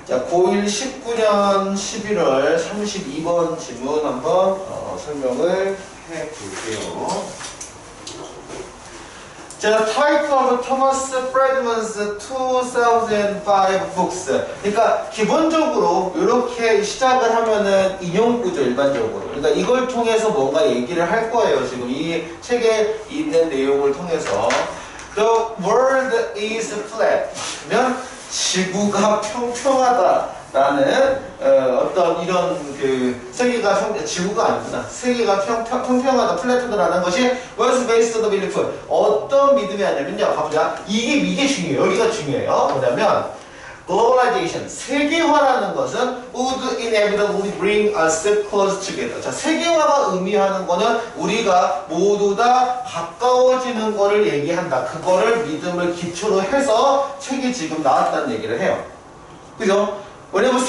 자, 고1 19년 11월 32번 지문 한번 설명을 해 볼게요. 자, Type of Thomas Friedman's 2005 books. 그러니까 기본적으로 이렇게 시작을 하면은 인용구죠, 일반적으로. 그러니까 이걸 통해서 뭔가 얘기를 할 거예요. 지금 이 책에 있는 내용을 통해서. The world is flat. 그러면 지구가 평평하다라는 어떤 이런 그 세계가 지구가 아니구나. 세계가 평평하다, 플랫하다라는 것이 was based on the belief. 어떤 믿음이 아니냐면요. 가보자. 이게 중요해요. 여기가 중요해요. 뭐냐면 globalization, 세계화라는 것은 would inevitably bring us close together. 자, 세계화가 의미하는 거는 우리가 모두 다 가까워지는 거를 얘기한다. 그거를 믿음을 기초로 해서 책이 지금 나왔다는 얘기를 해요. 그죠? 왜냐면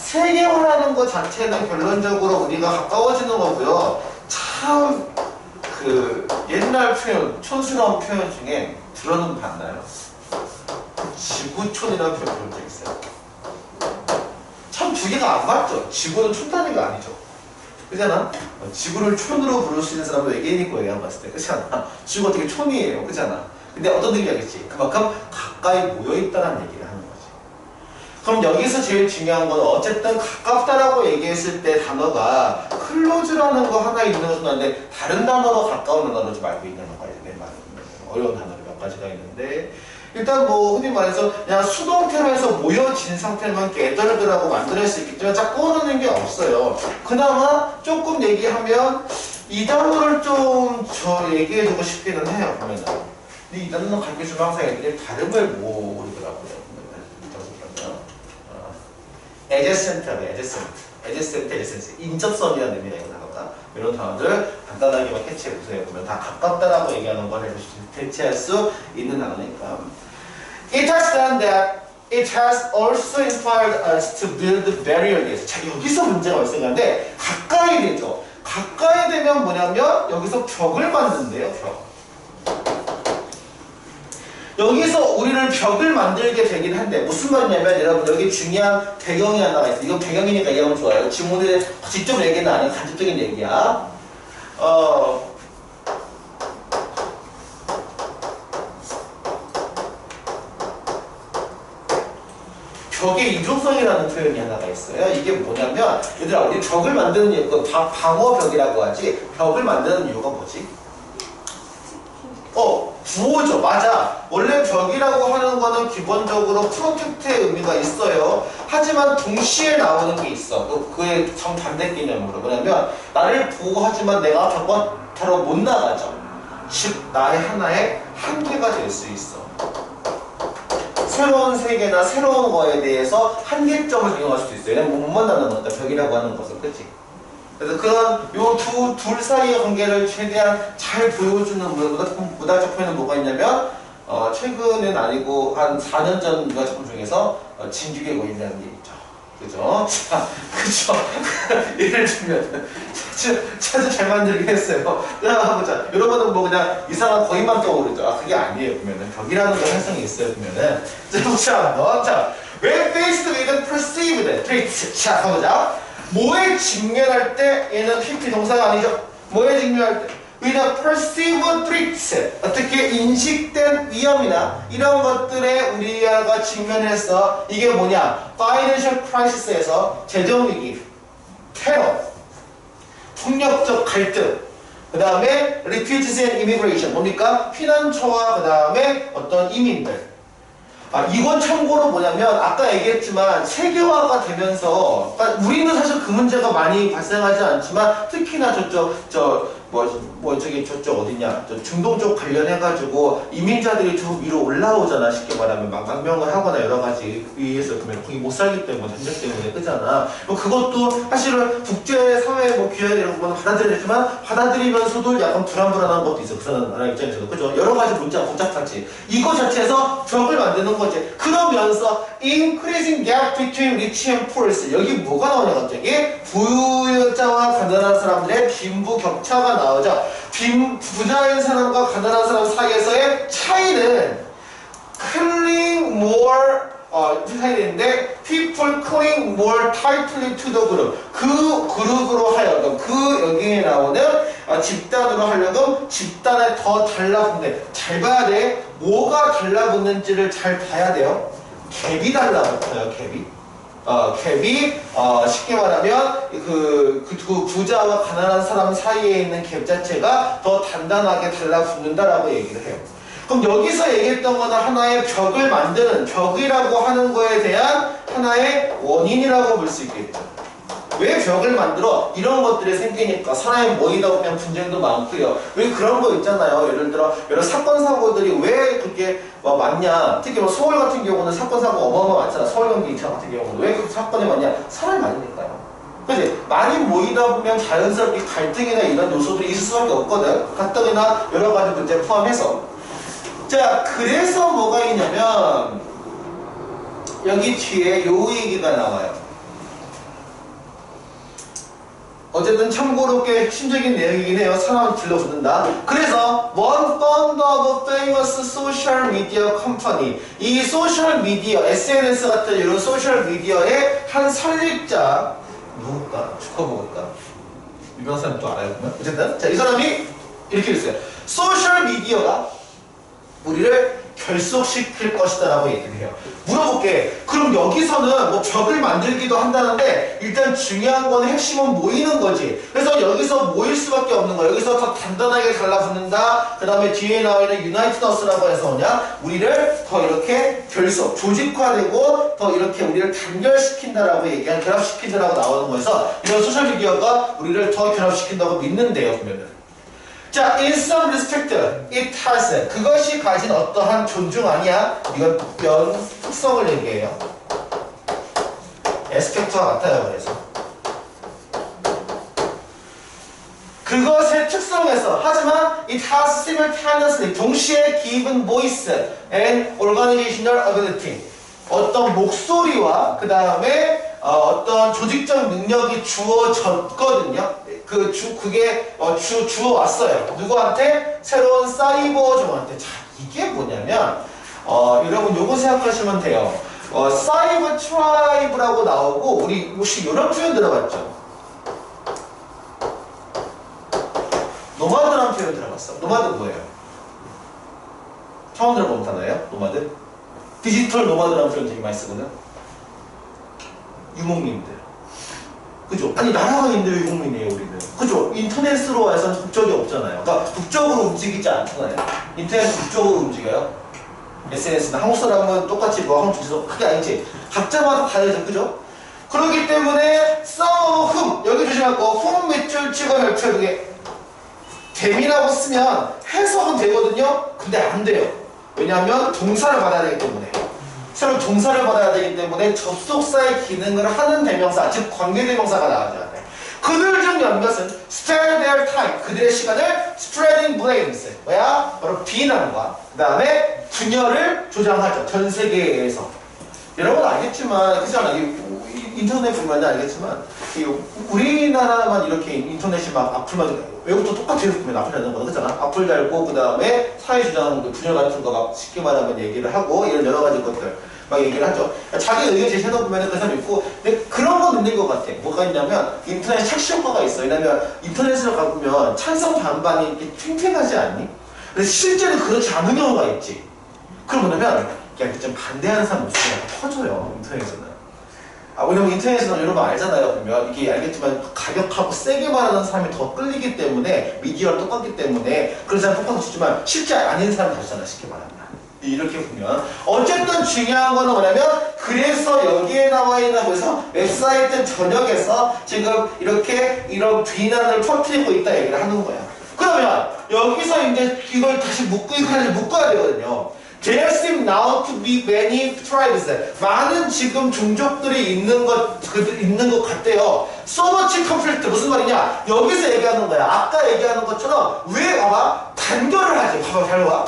세계화라는 것 자체는 결론적으로 우리가 가까워지는 거고요. 참 그 옛날 표현, 촌스러운 표현 중에 들어는 봤나요? 지구촌이라는 표현 본 적 있어요. 참 두 개가 안 맞죠? 지구는 촌 단위가 아니죠. 그잖아? 지구를 촌으로 부를 수 있는 사람도 외계인 있고 얘기한 거 봤을 때, 그잖아? 지구가 되게 촌이에요. 그잖아? 근데 어떤 느낌이겠지? 그만큼 가까이 모여있다는 얘기를 하는 거지. 그럼 여기서 제일 중요한 건 어쨌든 가깝다라고 얘기했을 때 단어가 클로즈라는 거 하나 있는 것은 아닌데 다른 단어로 가까운 단어로 좀 알고 있는 거가 어려운 단어가 몇 가지가 있는데 일단 뭐 흔히 말해서 그냥 수동태로 해서 모여진 상태만 gather라고 만들 수 있기 때문에 짝 꼬는 게 없어요. 그나마 조금 얘기하면 이 단어를 좀 얘기해주고 싶기는 해요. 보면은. 근데 이 단어는 가르쳐주면 항상 애들이 발음을 모르더라고요. adjacent, 인접선이라는 의미가 있는 단어가 이런 단어들 간단하게만 캐치해보세요. 보면 다 가깝다라고 얘기하는 걸 대체할 수 있는 단어니까. It has done that. It has also inspired us to build barriers. 자, 여기서 문제가 발생하는데 가까이 되죠. 가까이 되면 뭐냐면 여기서 벽을 만든대요. 벽. 여기서 우리를 벽을 만들게 되긴 한데 무슨 말이냐면 여러분 여기 중요한 배경이 하나가 있어요. 이건 배경이니까 이해하면 좋아요. 지문에 직접 얘기는 아니고 간접적인 얘기야. 벽의 이중성이라는 표현이 하나가 있어요. 이게 뭐냐면 얘들아 우리 벽을 만드는 이유, 방어벽이라고 하지. 벽을 만드는 이유가 뭐지? 구호죠. 맞아. 원래 벽이라고 하는 거는 기본적으로 프로텍트의 의미가 있어요. 하지만 동시에 나오는 게 있어. 그의 정반대 개념으로. 뭐냐면 나를 보호하지만 내가 벽바로 못 나가죠. 즉 나의 하나의 한계가 될 수 있어. 새로운 세계나 새로운 거에 대해서 한계점을 적용할 수도 있어요. 왜냐면 못 만나는 거니까 벽이라고 하는 것은. 그치? 그래서 그런 요 둘 사이의 관계를 최대한 잘 보여주는 문화적 표현은 뭐가 있냐면 최근은 아니고 한 4년 전 문화작품 중에서 진격의 거인이라는 게 있죠. 그죠? 자, 그죠? 예를 들면 차도 잘 만들긴 했어요. 자, 보자. 여러분은 뭐 그냥 이상한 거인만 떠오르죠. 아, 그게 아니에요. 보면은 벽이라는 거 활성이 있어요. 보면은 자, when faced with perceived threats. 자, 가보자. 뭐에 직면할 때 얘는 PP 동사가 아니죠. 뭐에 직면할 때 with a perceived threats 어떻게 인식된 위험이나 이런 것들에 우리가 직면해서 이게 뭐냐 financial crisis에서 재정위기, 테러, 폭력적 갈등 그 다음에 refugees and immigration 뭡니까? 피난처와 그 다음에 어떤 이민들 이건 참고로 뭐냐면 아까 얘기했지만 세계화가 되면서 그러니까 우리는 사실 그 문제가 많이 발생하지 않지만 특히나 저쪽 어디냐 중동 쪽 관련해가지고 이민자들이 저 위로 올라오잖아. 쉽게 말하면 막 망명을 하거나 여러 가지 위에서 그러면 거기 못 살기 때문에 전쟁 때문에 그잖아. 뭐 그것도 사실은 국제 사회 뭐 규율 이런 거는 받아들이지만 받아들이면서도 약간 불안한 것도 있어. 그 사람 입장에서도 그죠. 여러 가지 문제가 복잡하지. 이거 자체에서 벽을 만드는 거지. 그러면서 increasing gap between rich and poor 여기 뭐가 나오냐 갑자기 부자와 가난한 사람들의 빈부 격차가 나오죠. 부자인 사람과 가난한 사람 사이에서의 차이는 killing more 해야 되는데 people cling more tightly to the group. 그 그룹으로 하여금 여기에 나오는 집단으로 하려금 집단에 더 달라붙는 잘 봐야 돼. 뭐가 달라붙는지를 잘 봐야 돼요. 갭이 달라붙어요. 갭이 쉽게 말하면 그 부자와 가난한 사람 사이에 있는 갭 자체가 더 단단하게 달라붙는다라고 얘기를 해요. 그럼 여기서 얘기했던 거는 하나의 벽을 만드는 벽이라고 하는 거에 대한 하나의 원인이라고 볼 수 있겠죠. 왜 벽을 만들어? 이런 것들이 생기니까 사람이 모이다 보면 분쟁도 많고요. 왜 그런 거 있잖아요. 예를 들어 여러 사건 사고들이 왜 그렇게 많냐. 특히 서울 같은 경우는 사건 사고 어마어마 많잖아. 서울 경기 인천 같은 경우는 왜 그 사건이 많냐? 사람이 많으니까요. 그치? 많이 모이다 보면 자연스럽게 갈등이나 이런 요소들이 있을 수밖에 없거든. 갈등이나 여러 가지 문제 포함해서. 자, 그래서 뭐가 있냐면 여기 뒤에 요 얘기가 나와요. 어쨌든 참고로 꽤 핵심적인 내용이긴 해요. 사람을 들려붙는다. 그래서 one founder of a famous social media company, 이 소셜 미디어, SNS 같은 이런 소셜 미디어의 한 설립자 누굴까? 축하먹을까? 유명한 사람 또 알아요? 그러면? 어쨌든 자, 이 사람이 이렇게 했어요. 소셜 미디어가 우리를 결속시킬 것이다 라고 얘기를 해요. 물어볼게. 그럼 여기서는 뭐 벽을 만들기도 한다는데 일단 중요한 건 핵심은 모이는 거지. 그래서 여기서 모일 수밖에 없는 거야. 여기서 더 단단하게 달라붙는다. 그 다음에 뒤에 나와 있는 유나이티너스라고 해서 뭐냐? 우리를 더 이렇게 결속, 조직화되고 더 이렇게 우리를 단결시킨다라고 얘기한 결합시킨다라고 나오는 거여서 이런 소셜미디어가 우리를 더 결합시킨다고 믿는데요. 보면은. 자, in some respect, it has. 그것이 가진 어떠한 존중 아니야? 이건 특성을 얘기해요. 에스펙트와 같아요. 그래서 그것의 특성에서 하지만 it has simultaneously 동시에 given voice and organizational ability 어떤 목소리와 그 다음에 어떤 조직적 능력이 주어졌거든요. 그게 주어왔어요. 누구한테? 새로운 사이버종한테. 자, 이게 뭐냐면 여러분 요거 생각하시면 돼요. 사이버 트라이브라고 나오고 우리 혹시 이런 표현 들어봤죠? 노마드라는 표현 들어봤어. 노마드 뭐예요? 처음 들어본 단어예요? 노마드? 디지털 노마드라는 표현 되게 많이 쓰거든. 유목민들. 그죠? 아니 나라가 있는데 유목민이에요 우리는. 그죠? 인터넷으로 와서는 국적이 없잖아요. 그러니까 국적으로 움직이지 않잖아요. 인터넷 국적으로 움직여요. SNS는 한국 사람은 똑같이 뭐 한국 주소 그게 아니지. 각자마다 다르죠. 그죠? 그렇기 때문에 흠 여기 조심하고 흠 밑줄 치고 멸쳐 그게 댐이라고 쓰면 해석은 되거든요. 근데 안 돼요. 왜냐하면 동사를 받아야 되기 때문에. 새로 동사를 받아야 되기 때문에 접속사의 기능을 하는 대명사, 즉 관계대명사가 나와줘야 돼. 그들 중 몇몇은 spare their time, 그들의 시간을 spreading blames, 뭐야? 바로 비난과 그 다음에 분열을 조장하죠. 전 세계에서. 여러분 알겠지만, 그잖아. 인터넷 보면 알겠지만, 우리나라만 이렇게 인터넷이 막 악플만, 외국도 똑같이 보면 악플하는 거는 그잖아. 악플 달고, 그 다음에 사회주장, 분열 같은 거 막 쉽게 말하면 얘기를 하고, 이런 여러 가지 것들 막 얘기를 하죠. 자기 의견 제시해놓으면 그 사람 있고, 근데 그런 건 있는 것 같아. 뭐가 있냐면, 인터넷 착시 효과가 있어. 왜냐면, 인터넷을 가보면 찬성 반반이 이렇게 팽팽하지 않니? 근데 실제로 그렇지 않은 경우가 있지. 그럼 뭐냐면, 그냥 좀 반대하는 사람 목소리가 커져요. 인터넷에서는. 왜냐면 인터넷에서는 여러분 알잖아요. 보면 이게 알겠지만 가격하고 세게 말하는 사람이 더 끌리기 때문에 미디어를 똑같기 때문에 그런 사람 똑같이 주지만 실제 아닌 사람이 다르잖아. 쉽게 말하면. 이렇게 보면 어쨌든 중요한 거는 뭐냐면 그래서 여기에 나와 있는 거에서 웹사이트 전역에서 지금 이렇게 이런 비난을 퍼뜨리고 있다 얘기를 하는 거야. 그러면 여기서 이제 이걸 다시 묶어야 되거든요. There seem now to be many tribes. 많은 지금 종족들이 있는 것 같대요. So much conflict. 무슨 말이냐? 여기서 얘기하는 거야. 아까 얘기하는 것처럼 왜 봐봐? 단결을 하지. 봐봐, 잘 봐.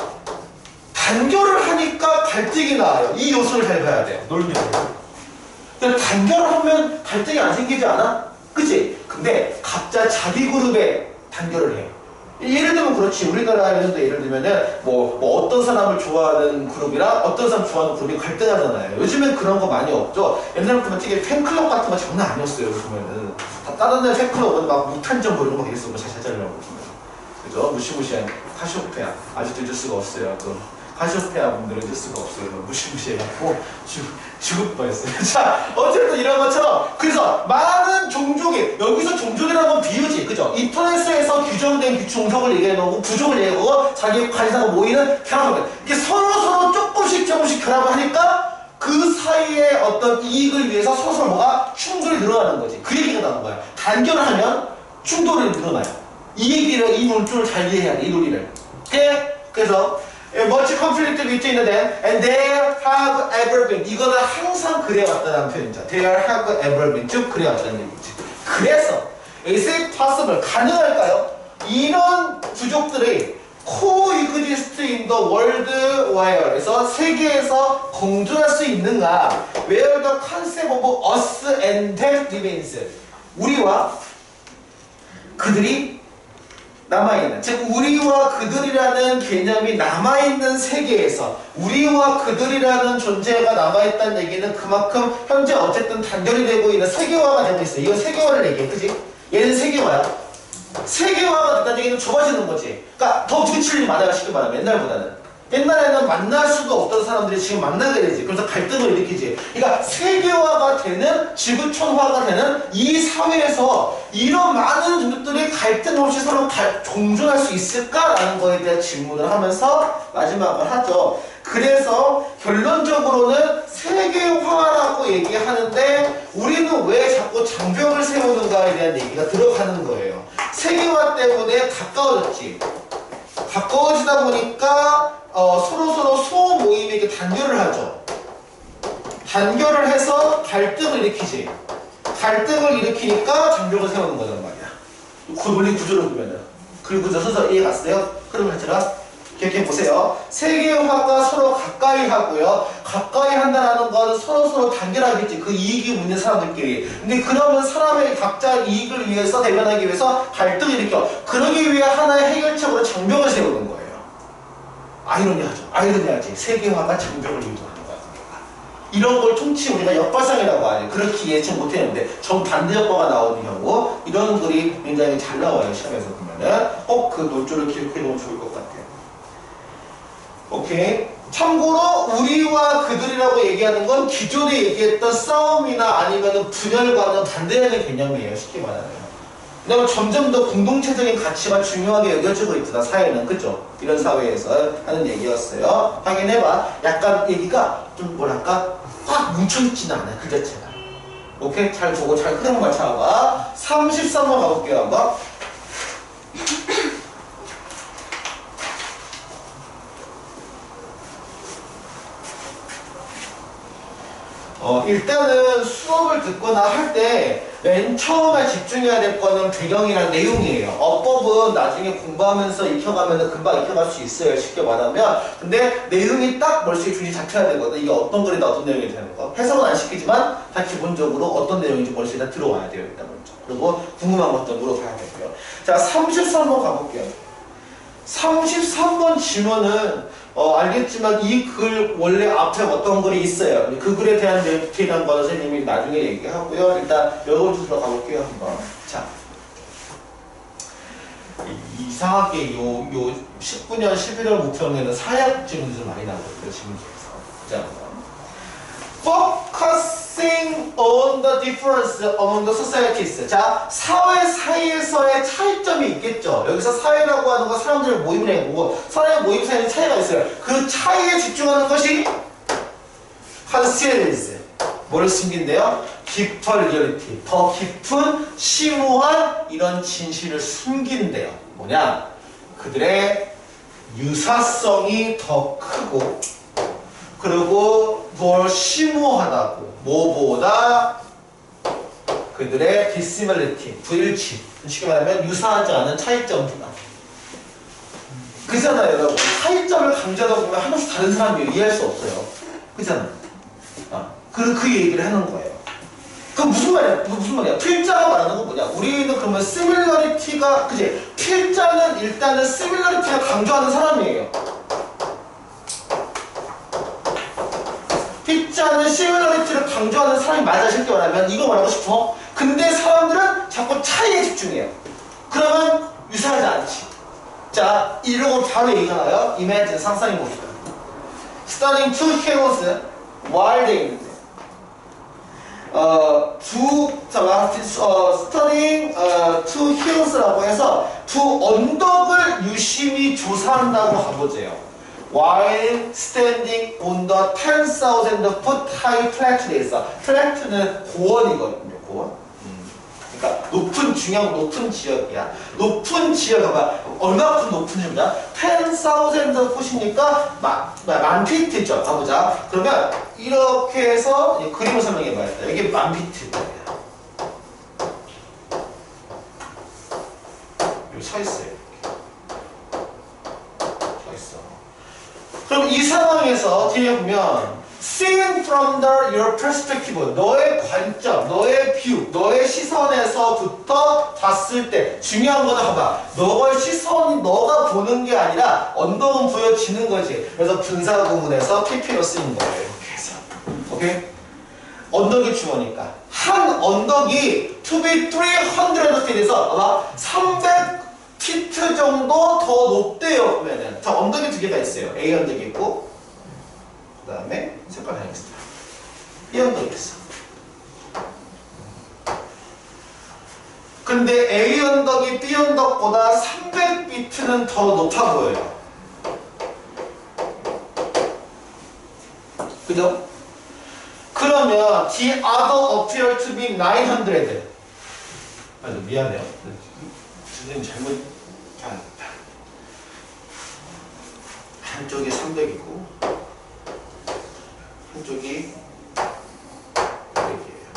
단결을 하니까 갈등이 나와요. 이 요소를 잘 봐야 돼요. 논리를. 근데 단결을 하면 갈등이 안 생기지 않아? 그치? 근데 각자 자기 그룹에 단결을 해요. 예를 들면 그렇지. 우리나라에서도 예를 들면은 뭐 어떤 사람을 좋아하는 그룹이랑 어떤 사람 좋아하는 그룹이 갈등하잖아요. 요즘엔 그런 거 많이 없죠. 옛날에 보면 되게 팬클럽 같은 거 장난 아니었어요. 보면은 다 다른 애 팬클럽은 막 무탄전 뭐 이런 거 되겠어. 뭐 잘 찾아내려고 보면. 그죠? 무시무시한 카시오페아 아직도 잊을 수가 없어요. 또 카시오페아 분들은 잊을 수가 없어요. 무시무시해갖고 죽을 뻔했어요. 자, 어쨌든 이런 것처럼 그래서 많은 종족이 여기서 종족이라는 건 비유지, 그죠? 인터넷에서 규정된 종족을 얘기해놓고 부족을 얘기하고 자기 관심사가 모이는 결합을 이게 서로 조금씩 결합을 하니까 그 사이에 어떤 이익을 위해서 서로 뭐가 충돌이 늘어나는 거지. 그 얘기가 나온 거야. 단결을 하면 충돌이 늘어나요. 이 얘기를 이 논조를 잘 이해해야 돼. 이 논리를. 그래서 much conflict between them and there have ever been. 이거는 항상 그래왔다는 표현이죠. There have ever been. 쭉 그래왔다는 얘기지. 그래서 is it possible? 가능할까요? 이런 부족들이 coexist in the world wire에서 세계에서 공존할 수 있는가? Where the concept of us and them remains. 우리와 그들이 남아있는, 즉 우리와 그들이라는 개념이 남아있는 세계에서 우리와 그들이라는 존재가 남아있다는 얘기는 그만큼 현재 어쨌든 단결이 되고 있는 세계화가 되고 있어요. 이건 세계화를 얘기해, 그지? 얘는 세계화야. 세계화가 됐다는 얘기는 좁아지는 거지. 그러니까 더 부딪힐 일이 많아요. 쉽게 말하면 옛날에는 만날 수도 없던 사람들이 지금 만나게 되지. 그래서 갈등을 일으키지. 그러니까 세계화가 되는, 지구촌화가 되는 이 사회에서 이런 많은 종족들이 갈등 없이 서로 공존할 수 있을까라는 거에 대한 질문을 하면서 마지막을 하죠. 그래서 결론적으로는 세계화라고 얘기하는데 우리는 왜 자꾸 장벽을 세우는가에 대한 얘기가 들어가는 거예요. 세계화 때문에 가까워졌지. 가까워지다 보니까 서로 소모 모임이 이렇게 단결을 하죠. 단결을 해서 갈등을 일으키지. 갈등을 일으키니까 장벽을 세우는 거란 말이야. 그 논리 구조를 보면은. 그 구조 순서 이해 갔어요? 그럼 같이가 기억해 보세요. 세계화가 서로 가까이 하고요. 가까이 한다는 건 서로 단결하겠지. 그 이익이 있는 사람들끼리. 근데 그러면 사람의 각자 이익을 위해서 대변하기 위해서 갈등을 일으켜. 그러기 위해 하나의 해결책으로 장벽을 세우는 거예요. 아이러니하죠. 아이러니하지. 세계화가 장벽을 유도하는 거야. 이런 걸 통치 우리가 역발상이라고 하죠. 그렇게 예측 못했는데 정반대 효과가 나오는 경우 이런 글이 굉장히 잘 나와요. 시험에서 보면은 꼭 그 논조를 기억해 놓으면 좋을 것 같아요. 오케이. 참고로 우리와 그들이라고 얘기하는 건 기존에 얘기했던 싸움이나 아니면 분열과는 반대되는 개념이에요. 쉽게 말하면. 왜냐면 점점 더 공동체적인 가치가 중요하게 여겨지고 있구나, 사회는. 그죠? 이런 사회에서 하는 얘기였어요. 확인해봐. 약간 얘기가 좀 뭐랄까 꽉 뭉쳐있지는 않아요. 그 자체가. 오케이? 잘 보고 잘 흐름만 찾아봐. 33번 가볼게요. 한번. 일단은 수업을 듣거나 할 때 맨 처음에 집중해야 될 거는 배경이랑 내용이에요. 어법은 나중에 공부하면서 익혀가면 금방 익혀갈 수 있어요. 쉽게 말하면. 근데 내용이 딱 머릿속에 중심이 잡혀야 되거든. 이게 어떤 글이다 어떤 내용이 되는 거. 해석은 안 시키지만 다 기본적으로 어떤 내용인지 머릿속에 다 들어와야 돼요. 일단 먼저. 그리고 궁금한 것도 물어봐야 되고요. 자, 33번 가볼게요. 33번 질문은 알겠지만 이 글 원래 앞에 어떤 글이 있어요. 그 글에 대한 디테일한 거는 선생님이 나중에 얘기하고요. 일단 여러분들 가볼게요. 한번. 자, 이상하게 요 19년 11월 모평에는 사약 질문이 좀 많이 나거든요. 질문 중에서. 자, Focusing on the difference among the societies. 자, 사회 사이에서의 차이점이 있겠죠. 여기서 사회라고 하는 건 사람들의 모임을 해보고 사람의 모임 사이에 차이가 있어요. 그 차이에 집중하는 것이 conceals. 뭐를 숨긴대요? deeper reality. 더 깊은 심오한 이런 진실을 숨긴대요. 뭐냐? 그들의 유사성이 더 크고 그리고 더 심오하다고. 뭐보다 그들의 dissimilarity, 불일치. 쉽게 말하면 유사하지 않은 차이점보다. 그잖아요, 여러분. 차이점을 강조하다 보면 하나씩 다른 사람이 이해할 수 없어요. 그잖아요. 그 얘기를 하는 거예요. 그럼 무슨 말이야? 무슨 말이야? 필자가 말하는 건 뭐냐? 우리는 그러면 similarity가, 그지? 필자는 일단은 similarity를 강조하는 사람이에요. 필자는 similarity를 강조하는 사람이 맞아, 쉽게 말하면. 이거 말하고 싶어? 근데 사람들은 자꾸 차이에 집중해요. 그러면 유사하지 않지. 자, 이러고 바로 얘기가 나요. Imagine, 상상해봅시다. Studying two heroes while they studying two hills라고 해서 두 언덕을 유심히 조사한다고 가보세요. While standing on the 10,000 foot high plateau에서 plateau는 고원이거든요. 고원. 그러니까 높은 중앙 높은 지역이야. 높은 지역이 얼마큼 높은 지역이야? 10,000 foot이니까 만 피트죠. 가보자. 그러면 이렇게 해서 그림을 설명해 봐야겠다. 여기 만 피트야. 여기 서 있어요. 서 있어. 그럼 이 상황에서 뒤에 보면 Seen from your perspective, 너의 관점, 너의 뷰, 너의 시선에서부터 봤을 때 중요한 거는 봐봐. 너의 시선이 너가 보는 게 아니라 언덕은 보여지는 거지. 그래서 분사구문에서 PP로 쓰인 거예요. 이렇게 해서. 오케이? 언덕이 주어니까 한 언덕이 to be 300 feet에서 아마 300피트 정도 더 높대요. 그러면은 자, 언덕이 두 개가 있어요. A 언덕이 있고 그 다음에 색깔 다니겠습니다. 이 언덕이 있어. 근데 A 언덕이 B 언덕보다 300피트는 더 높아 보여요. 그죠? 그러면 the other appear to be 900. 아, 미안해요. 선생님 잘못 알았다. 한쪽이 300이고 한쪽이 100이에요.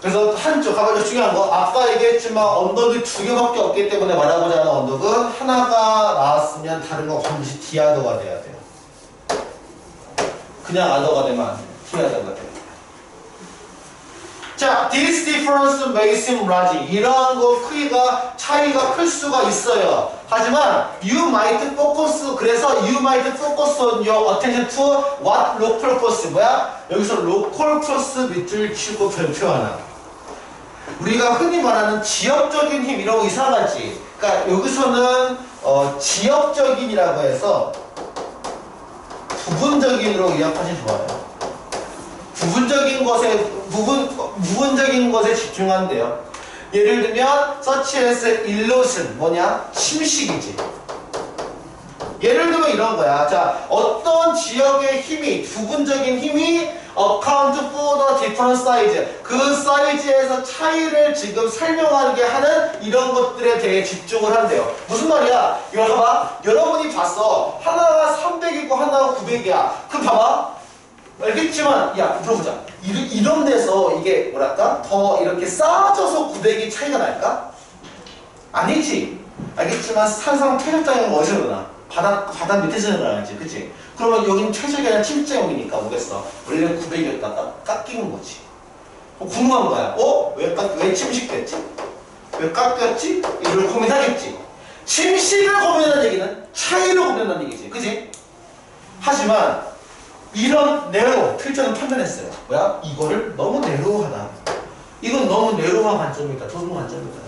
그래서 한쪽, 가장 중요한 거, 아까 얘기했지만 언덕이 두 개밖에 없기 때문에 말하고자 하는 언덕은 하나가 나왔으면 다른 거 반드시 디아더가 돼야 돼요. 그냥 아더가 되면 안 돼요. 디아더가 돼요. 자, this difference may seem large. 이러한 거 크기가 차이가 클 수가 있어요. 하지만 you might focus, 그래서 you might focus on your attention to what local force. 뭐야? 여기서 local force 밑줄 치고 별표 하나. 우리가 흔히 말하는 지역적인 힘, 이런 거 이상하지. 그러니까 여기서는 지역적인이라고 해서 부분적인으로 이해하시면 좋아요. 부분적인 것에 집중한대요. 예를 들면 such as illusion, 뭐냐? 침식이지. 예를 들면 이런 거야. 자, 어떤 지역의 힘이, 부분적인 힘이 account for the different size, 그 사이즈에서 차이를 지금 설명하게 하는 이런 것들에 대해 집중을 한대요. 무슨 말이야? 이거 봐봐. 여러분이 봤어. 하나가 300이고 하나가 900이야. 그럼 봐봐. 알겠지만, 야, 물어보자. 이런 데서 이게 뭐랄까? 더 이렇게 쌓아져서 900이 차이가 날까? 아니지. 알겠지만, 산상 퇴적장애는 어디서 일어나? 바닥 밑에서 일어나지. 그치? 그러면 여기는 최적이 아니라 침체형이니까 뭐겠어? 원래는 900이었다가 깎이는 거지. 궁금한 거야. 왜 침식됐지? 왜 깎였지? 이걸 고민하겠지. 침식을 고민하는 얘기는 차이를 고민한다는 얘기지. 그치? 하지만, 이런 네로, 필자는 판단했어요. 뭐야? 이거를 너무 네로하다. 이건 너무 네로한 관점이다. 좁은 관점이다.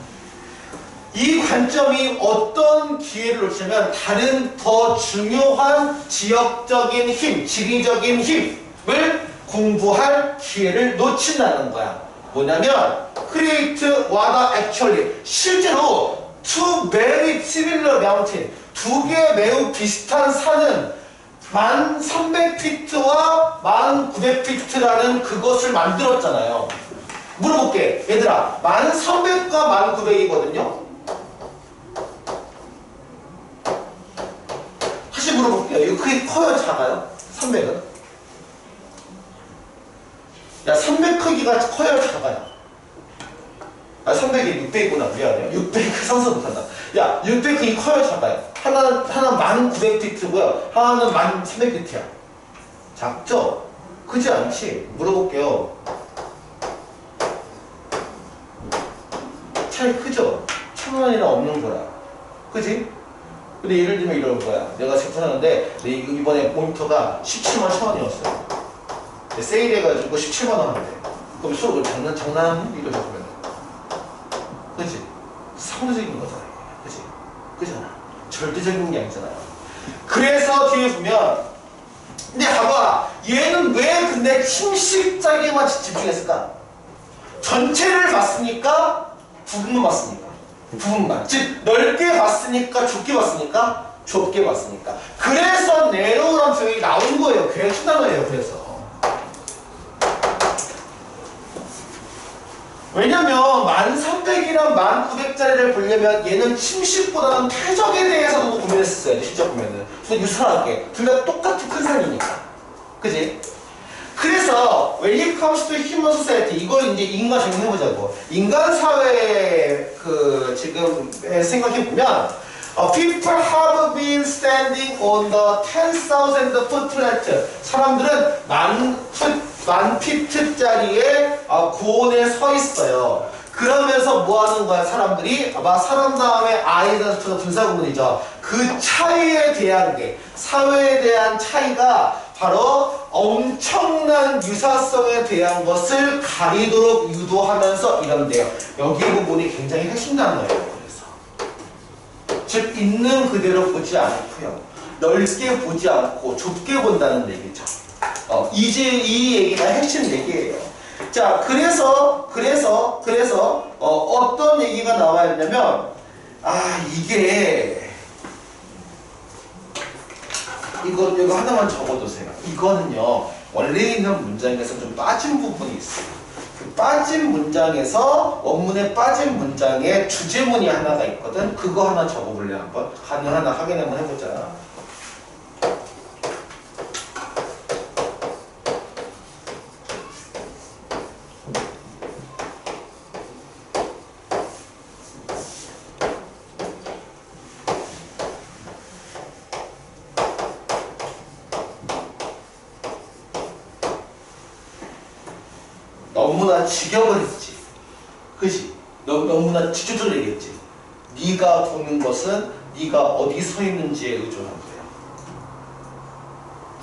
이 관점이 어떤 기회를 놓치면 다른 더 중요한 지역적인 힘, 지리적인 힘을 공부할 기회를 놓친다는 거야. 뭐냐면 create what actually, 실제로 two very similar mountain, 두 개 매우 비슷한 산은 1300피트와 1900피트라는 그것을 만들었잖아요. 물어볼게. 얘들아, 1300과 1900이거든요? 다시 물어볼게요. 이거 크게 커요? 작아요? 300은? 야, 300 크기가 커요? 작아요? 300이 600이구나. 미안해요. 600 상상 못한다. 야, 600 크기 커요? 작아요? 하나는 1900피트고요. 하나는 1300피트야. 작죠? 그지 않지? 물어볼게요. 차이 크죠? 1,000원이나 없는 거라. 그지? 근데 예를 들면 이런 거야. 내가 제품하는데 이번에 모니터가 17만 1,000원이었어요. 세일해가지고 17만 원 하는데. 그럼 수업을 장난? 이러죠, 그러면. 그지? 상대적인 거잖아. 그지? 그잖아. 절대적인 게 아니잖아요. 그래서 뒤에 보면, 근데 봐봐. 얘는 왜 근데 침식자기에만 집중했을까? 전체를 봤으니까 부분만 봤으니까. 부분만. 즉, 넓게 봤으니까 좁게 봤으니까 좁게 봤으니까. 그래서 내로우란 표현이 나온 거예요. 그냥 친단어예요. 그래서. 왜냐면 1300이랑 1900짜리를 보려면 얘는 침식보다는 퇴적에 대해서도 고민했었어요. 실제 보면은. 그래서 유사하게. 둘 다 똑같은 큰 산이니까. 그지? 그래서 when it comes to human society 이걸 이제 인간 적용해보자고. 인간 사회에 지금 생각해보면 people have been standing on the 10,000 footlet. 사람들은 만 피트짜리의 고온에 서 있어요. 그러면서 뭐 하는 거야? 사람들이 아마 사람 다음에 아이덴티티가 분사구문이죠. 그 차이에 대한 게 사회에 대한 차이가 바로 엄청난 유사성에 대한 것을 가리도록 유도하면서 이런데요. 여기 부분이 굉장히 핵심 단어예요. 그래서 즉 있는 그대로 보지 않고요. 넓게 보지 않고 좁게 본다는 얘기죠. 이제 이 얘기가 핵심 얘기예요. 자, 그래서 어떤 얘기가 나와야 되냐면 이거 하나만 적어두세요. 이거는요 원래 있는 문장에서 좀 빠진 부분이 있어요. 그 빠진 문장에서 원문에 빠진 문장에 주제문이 하나가 있거든. 그거 하나 적어볼래 한번? 하나 확인 한번 해보자. 너무나 직역을 했지. 그지? 너무나 직접적으로 얘기했지. 네가 보는 것은 네가 어디 서 있는지에 의존한 거예요.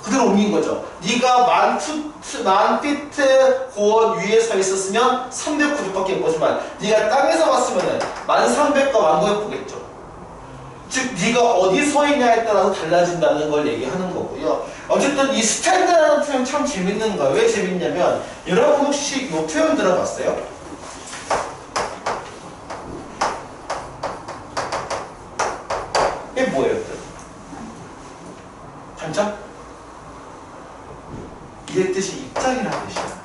그대로 옮긴 거죠. 네가 만 피트 고원 위에 서 있었으면 390밖에 못 보지만 네가 땅에서 봤으면 1300과 1900 보겠죠. 즉 네가 어디 서 있냐에 따라서 달라진다는 걸 얘기하는 거고요. 어쨌든 이 스탠드라는 표현 참 재밌는 거예요. 왜 재밌냐면 여러분 혹시 이 표현 들어봤어요? 이게 뭐예요? 단점? 이의 뜻이 입장이라는 뜻이야.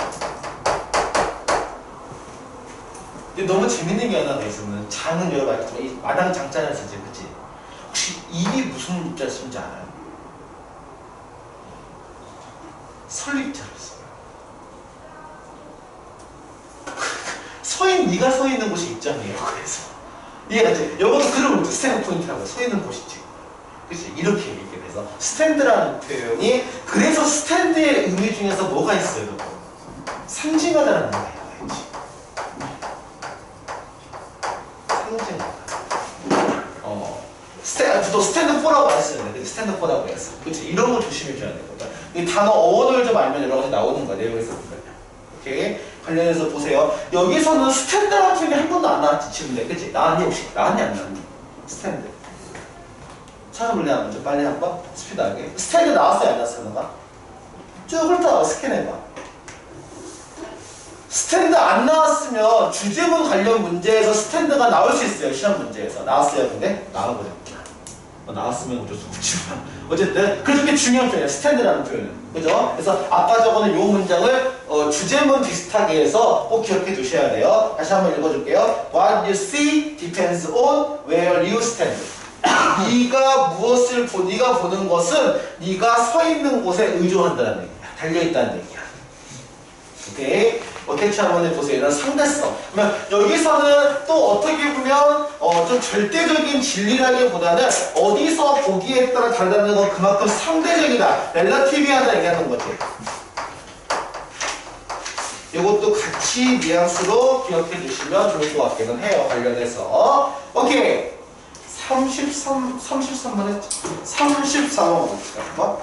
근데 너무 재밌는 게 하나 있으면 장은 여러 가지 있지만 이 마당 장자는 쓰지, 그치? 혹시 입이 무슨 자를 쓰는지 알아요? 설립자를 써요. 네가 서 있는 곳이 입장이에요. 그래서 이해가 돼? 이거는 그런 거죠. 스탠드 포인트라고 서 있는 곳이지. 그치? 이렇게 얘기해서 스탠드라는 표현이 그래서 스탠드의 의미 중에서 뭐가 있어요? 여러분? 상징하다라는 거예요. 상징하다. 또 스탠드 4라고 안 쓰는데 스탠드 4라고 했어. 그치? 이런 거 조심해줘야 되거든. 이 단어 어원을 좀 알면 여러 가지 나오는 거야. 내용에서 보면. 오케이? 관련해서 보세요. 여기서는 스탠드라는 표현이 한 번도 안 나왔지. 지금 그치? 나왔니 혹시? 나왔니 안 나왔니? 스탠드. 찾아볼래? 먼저 빨리 한번 스피드하게. 스탠드 나왔어요? 안 나왔어요? 너가? 쭉 훑어봐. 스캔해봐. 스탠드 안 나왔으면 주제문 관련 문제에서 스탠드가 나올 수 있어요. 시험 문제에서. 나왔어요? 근데? 나와버렸구나. 나왔으면 어쩔 수 없지만 어쨌든 그렇게 중요한 표현이에요. 스탠드라는 표현은. 그죠? 그래서 아까 적어놓은 이 문장을 주제문 비슷하게 해서 꼭 기억해 두셔야 돼요. 다시 한번 읽어줄게요. What you see depends on where you stand. 네가 네가 보는 것은 네가 서 있는 곳에 의존한다는 얘기야. 달려있다는 얘기야. 오케이? 대체 한번 해보세요. 이런 상대성. 그러면 여기서는 또 어떻게 보면 좀 절대적인 진리라기보다는 어디서 보기에 따라 달라는 건 그만큼 상대적이다. relative하다 얘기하는 거지. 이것도 같이 뉘앙스로 기억해 주시면 좋을 것 같기는 해요. 관련해서. 오케이. 33번 했지? 34번 봅시다. 한번.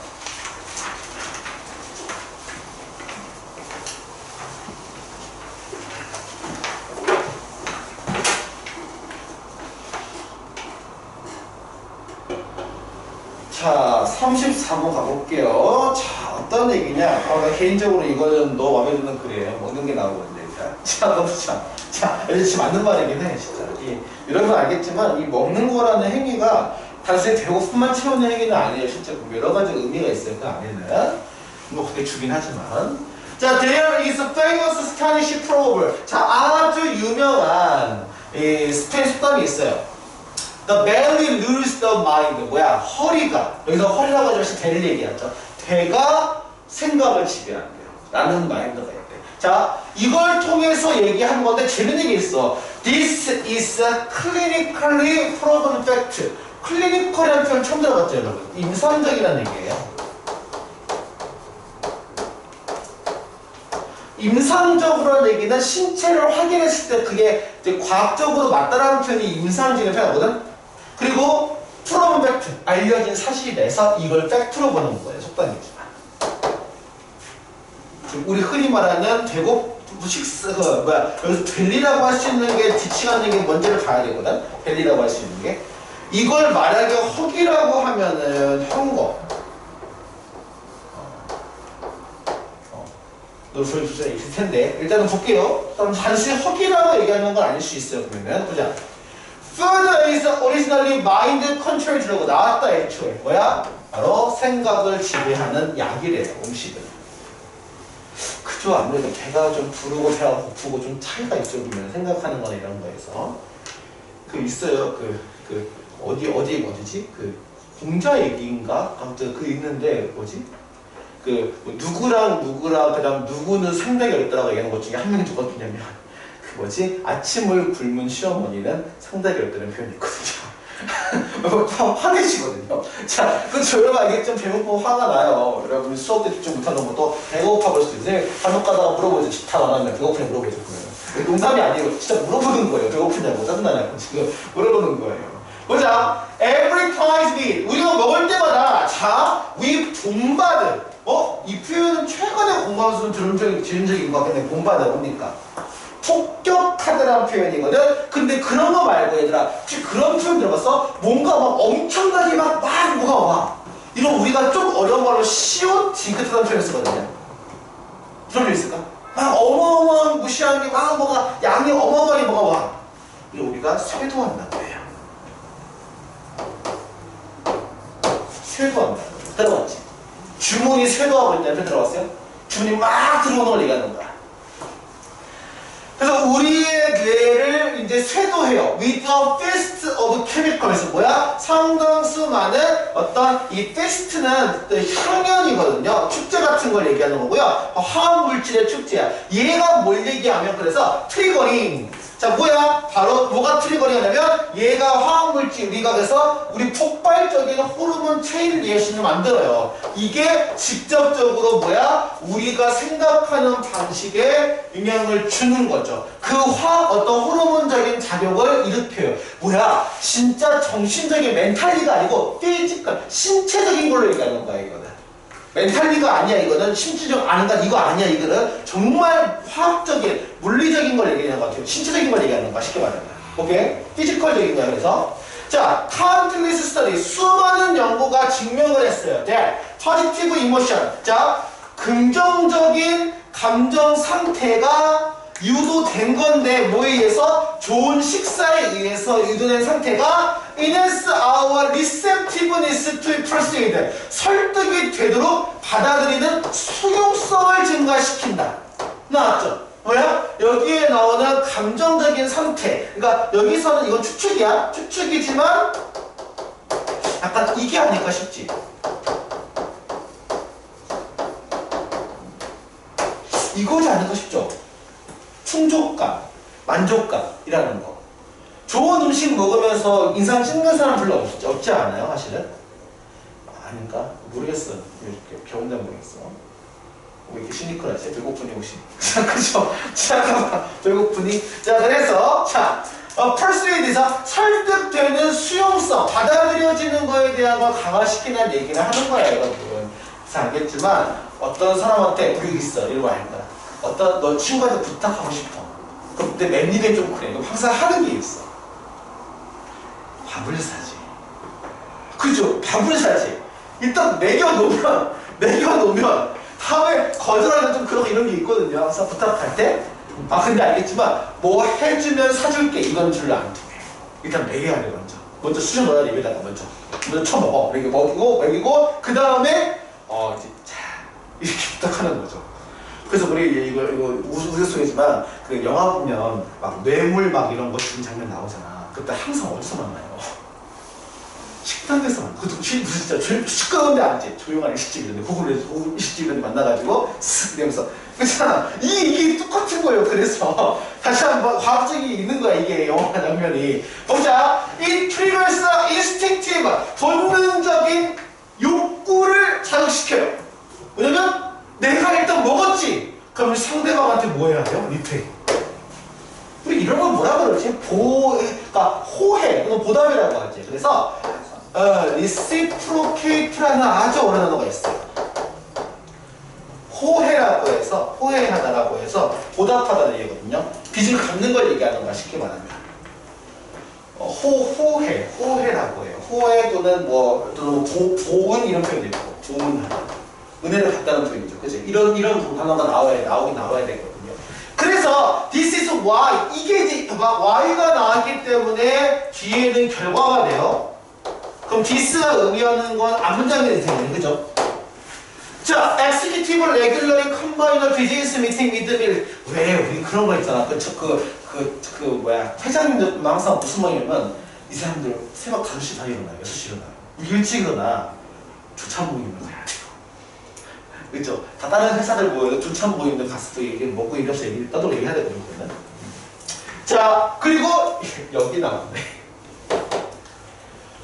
자, 34번 가볼게요. 자, 어떤 얘기냐? 나 개인적으로 이거는 너 마음에 드는 글이에요. 먹는 게 나오거든요, 일단. 자, 너무 참. 자, 진짜 맞는 말이긴 해, 진짜. 여러분 알겠지만, 이 먹는 거라는 행위가 단순히 배고픔만 채우는 행위는 아니에요. 실제 여러 가지 의미가 있어요, 그 안에는. 뭐, 그게 주긴 하지만. 자, there is a famous Spanish proverb. 자, 아주 유명한 이 스페인 속담이 있어요. The belly rules the mind. 뭐야? 허리가. 여기서 허리라고 하지 마시고 배를 얘기하죠. 배가 생각을 지배한대요. 라는 마인드가 있대. 자, 이걸 통해서 얘기한 건데 재밌는 게 있어. This is a clinically proven fact. 클리니컬이라는 표현 처음 들어봤죠, 여러분? 임상적이라는 얘기예요. 임상적으로는 얘기는 신체를 확인했을 때 그게 이제 과학적으로 맞다라는 표현이 임상적인 표현이거든. 그리고 프로본 팩트, 알려진 사실에서 이걸 팩트로 보는 거예요. 속담이지만. 우리 흔히 말하는 여기서 벨리라고 할 수 있는 게 지칭하는 게 뭔지를 봐야 되거든. 벨리라고 할 수 있는 게. 이걸 만약에 허기라고 하면은 현거. 소리 숫자 있을 텐데 일단은 볼게요. 단순히 허기라고 얘기하는 건 아닐 수 있어요. 그러면 보자. Food is originally mind controlled 라고 나왔다 애초에. 뭐야? 바로 생각을 지배하는 약이래요. 음식은. 그죠? 아무래도 배가 좀 부르고 배가 고프고 좀 차이가 있죠. 그러면 생각하는 거나 이런 거에서. 그 있어요. 어디지? 그 공자 얘기인가? 아무튼 그 있는데 뭐지? 누구랑 그다음 누구는 상대가 있더라고 얘기하는 것 중에 한 명이 누구냐면 그 뭐지? 아침을 굶은 시어머니는 상대가 있다는 표현이 있거든요. 화내시거든요. 자, 그쵸. 여러분 알겠죠? 배고프면 화가 나요. 여러분 수업 때 집중 못하는 것도 배고파 볼 수도 있어요. 간혹 가다가 물어보죠. 집타 안 하면 배고프냐 물어보죠. 그러면. 농담이 아니고 진짜 물어보는 거예요. 배고프냐고 짜증나냐고 지금 물어보는 거예요. 보자. Every time we 우리가 먹을 때마다 자, we 본받을 이 표현은 최근에 공부하면서 들은 적인 것 같겠네. 본받아 뭡니까? 폭격하다라는 표현이거든. 근데 그런 거 말고 얘들아 혹시 그런 표현 들어봤어? 뭔가 막 엄청나게 막 뭐가 와. 이런 우리가 좀 어려운 말로 쉬운 징긋하다는 표현을 쓰거든요. 들어볼 수 있을까? 막 어마어마한 무시한 게 막 뭐가 양이 어마어마하게 뭐가 와. 이거 우리가 쇄도한다고 해요. 쇄도한다. 들어봤지? 주문이 쇄도하고 있다는 표현 들어봤어요? 주문이 막 들어오는 걸 얘기하는 거야. 그래서 우리의 뇌를 이제 쇄도해요. With a fist of chemical에서 뭐야? 상당수 많은 어떤 이 fest는 향연이거든요. 축제 같은 걸 얘기하는 거고요. 화학물질의 축제야. 얘가 뭘 얘기하면 그래서 트리거링. 자 뭐야? 바로 뭐가 트리거링 하냐면 얘가 화학물질 우리가 그래서 우리 폭발적인 호르몬 체인 리액션을 만들어요. 이게 직접적으로 뭐야? 우리가 생각하는 방식에 영향을 주는 거죠. 그 어떤 호르몬적인 작용을 일으켜요. 뭐야? 진짜 정신적인 멘탈리가 아니고 피지컬 신체적인 걸로 얘기하는 거야 이거는. 멘탈리가 아니야 이거는 심리적 아닌가 이거 아니야 이거는 정말 화학적인 물리적인 걸 얘기하는 것 같아요. 신체적인 걸 얘기하는 거야 쉽게 말하면. 오케이? 피지컬적인 거야. 그래서 자 countless study 수많은 연구가 증명을 했어요. that positive emotion 자 긍정적인 감정 상태가 유도된 건데 뭐에 의해서? 좋은 식사에 의해서 유도된 상태가 enhance our receptiveness to proceed 설득이 되도록 받아들이는 수용성을 증가시킨다. 나왔죠? 뭐야? 여기에 나오는 감정적인 상태 그러니까 여기서는 이건 추측이야. 추측이지만 약간 이게 아닐까 싶지. 이거지 않을까 싶죠? 충족감, 만족감이라는 거. 좋은 음식 먹으면서 인상 찍는 사람 별로 없지 않아요, 사실은? 아닌가? 모르겠어. 이렇게 겨운데 모르겠어. 왜 이렇게 시니컬하지? 배고프니 혹시? 자, 그죠? 자, 배고프니? 자, 그래서 자, persuade에서 설득되는 수용성, 받아들여지는 거에 대한 걸 강화시키는 얘기를 하는 거야, 여러분. 그래서 알겠지만 어떤 사람한테 우리 있어, 이러고 할 거야. 어떤 너 친구한테 부탁하고 싶어. 그럼 내 맨입에 좀 그래. 그럼 항상 하는 게 있어. 밥을 사지. 그죠? 밥을 사지. 일단 먹여놓으면 다음에 거절하는 좀 그런 이런 게 있거든요. 그래서 부탁할 때 근데 알겠지만 뭐 해주면 사줄게 이건 줄로 안 통해. 일단 먹여야 돼. 먼저 수저 넣어야 돼. 입에다가 먼저 쳐먹어. 이렇게 먹이고 그 다음에 이제 자 이렇게 부탁하는 거죠. 그래서 우리 이거 우스갯소리지만 그 영화 보면 막 뇌물 막 이런 거 주는 장면 나오잖아. 그때 항상 어디서 만나요? 식당에서 만나. 진짜 시끄러운데 아니지. 조용한 일식집 이런데 고급 일식집 이런데 만나가지고 쓱 이러면서 그렇잖아. 이게 똑같은 거예요. 그래서 다시 한번 과학적이 있는 거야. 이게 영화 장면이. 보자. It triggers instinctive 본능적인 욕구를 자극시켜요. 왜냐면 내가 일단 먹었지. 그럼 상대방한테 뭐 해야 돼요? 리페이. 우리 이런 걸 뭐라 그러지? 그러니까 호해. 이건 보답이라고 하지. 그래서 reciprocate라는 아주 어려운 단어가 있어요. 호해하다라고 해서 보답하다는 얘기거든요. 빚을 갚는 걸 얘기하는 거야. 쉽게 말하면. 호해라고 해요. 호해 또는 보은 이런 표현도 있고, 보은하다. 은혜를 갚다는 표현이죠. 그치? 이런 단어가 나와야 되거든요. 그래서 this is why 이게 이제 y가 나왔기 때문에 뒤에는 결과가 돼요. 그럼 this가 의미하는 건 앞문장이 되는 그죠? 자, executive regularly combine a business meeting with the 왜 우리 그런 거 있잖아. 회장님들 항상 무슨 말이냐면 이 사람들 새벽 5시 다 일어나요. 6시 일어나요. 일찍 일어나 조찬 모임을 가야 돼요. 그죠? 다 다른 회사들 모여서 조찬 모임들 가서 또 먹고 이래서 따로 얘기해야 되거든요. 자, 그리고 여기 나왔네.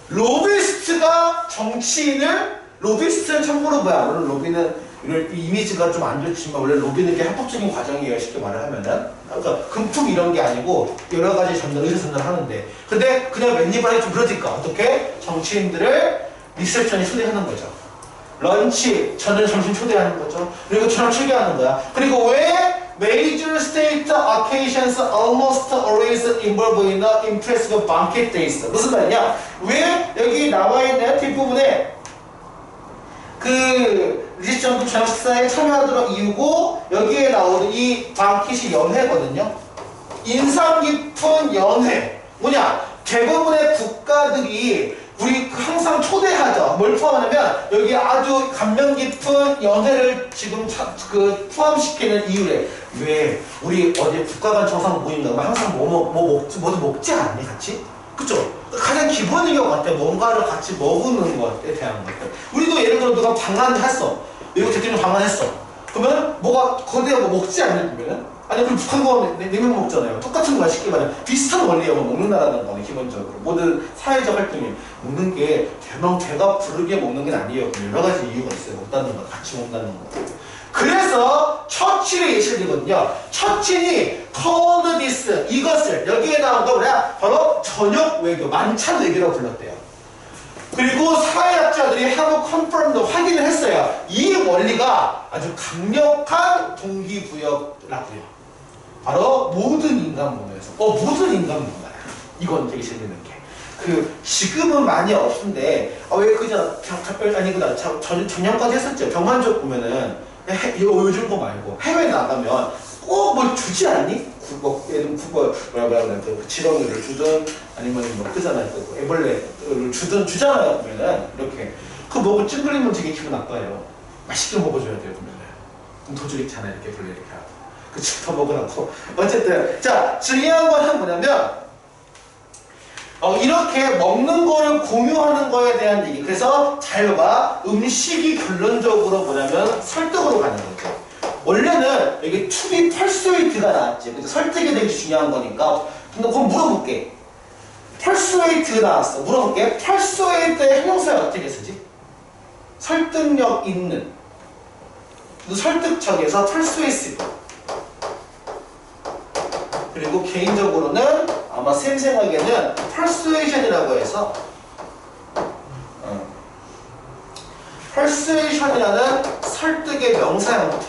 로비스트가 로비스트는 참고로 물론 로비는 이런 이미지가 좀 안 좋지만 원래 로비는 게 합법적인 과정이에요. 쉽게 말을 하면은. 그러니까 금품 이런 게 아니고 여러 가지 의사 전달을 하는데 근데 그냥 맨입을 하기 좀 그러니까 어떻게? 정치인들을 리셉션에 초대하는 거죠. 런치, 점심 초대하는 거죠. 그리고 저녁 초대하는 거야. 그리고 왜 major state occasions almost always involve in the impressive banquet days. 무슨 말이냐? 왜 여기 나와 있는 뒷부분에 리셉션 저녁 식사에 참여하도록 이유고 여기에 나오는 이 방킷이 연회거든요. 인상 깊은 연회. 뭐냐? 대부분의 국가들이 우리 항상 초대하죠. 뭘 포함하냐면 여기 아주 감명 깊은 연회를 지금 포함시키는 이유래. 왜? 우리 어디 국가 간 정상 모임 가면 항상 뭐도 먹지 않니? 같이? 그쵸? 가장 기본인 것 같아. 뭔가를 같이 먹는 것에 대한 것들. 우리도 예를 들어 누가 방한했어. 외국 대통령 방한했어. 그러면 거기가 먹지 않으면 아니 그럼 북한과 냉면 먹잖아요. 똑같은 거야. 쉽게 말하면 비슷한 원리예요. 먹는다라는 거는 기본적으로 모든 사회적 활동이 먹는 게 배가 부르게 먹는 게 아니에요. 여러 가지 이유가 있어요. 먹다는 거, 같이 먹다는 거. 그래서 처칠의 예시이거든요. 처칠이 called this 이것을 여기에 나온 거 뭐야? 바로 저녁 외교, 만찬 외교라고 불렀대요. 그리고 사회학자들이 have confirmed 확인을 했어요. 이 원리가 아주 강력한 동기부여라고요. 바로 모든 인간 문화에서 모든 인간 문화 이건 되게 재밌는 게 지금은 많이 없는데 왜 그저 작별 아니구나 전년까지 했었죠. 병만족 보면은 이거 요즘 거 말고 해외 나가면 꼭 뭘 주지 않니? 예를 들면 지렁이를 주든 아니면 그잖아요. 애벌레를 주잖아요. 보면은 이렇게 먹고 찡그리면 되게 기분 나빠요. 맛있게 먹어줘야 돼요. 보면은 그럼 도저히 있잖아요. 이렇게 벌레 이렇게 하고. 그치, 더 먹으라고. 어쨌든, 자, 중요한 건 뭐냐면, 이렇게 먹는 걸 공유하는 거에 대한 얘기. 그래서 잘 봐. 음식이 결론적으로 뭐냐면 설득으로 가는 거죠. 원래는 여기 to be persuade가 나왔지. 그래서 설득이 되게 중요한 거니까. 근데 그럼 물어볼게. persuade 나왔어. 물어볼게. persuade의 형용사를 어떻게 쓰지? 설득력 있는. 설득적에서 persuasive. 그리고 개인적으로는 아마 쌤 생각에는 persuasion이라고 해서 persuasion이라는 설득의 명사 형태.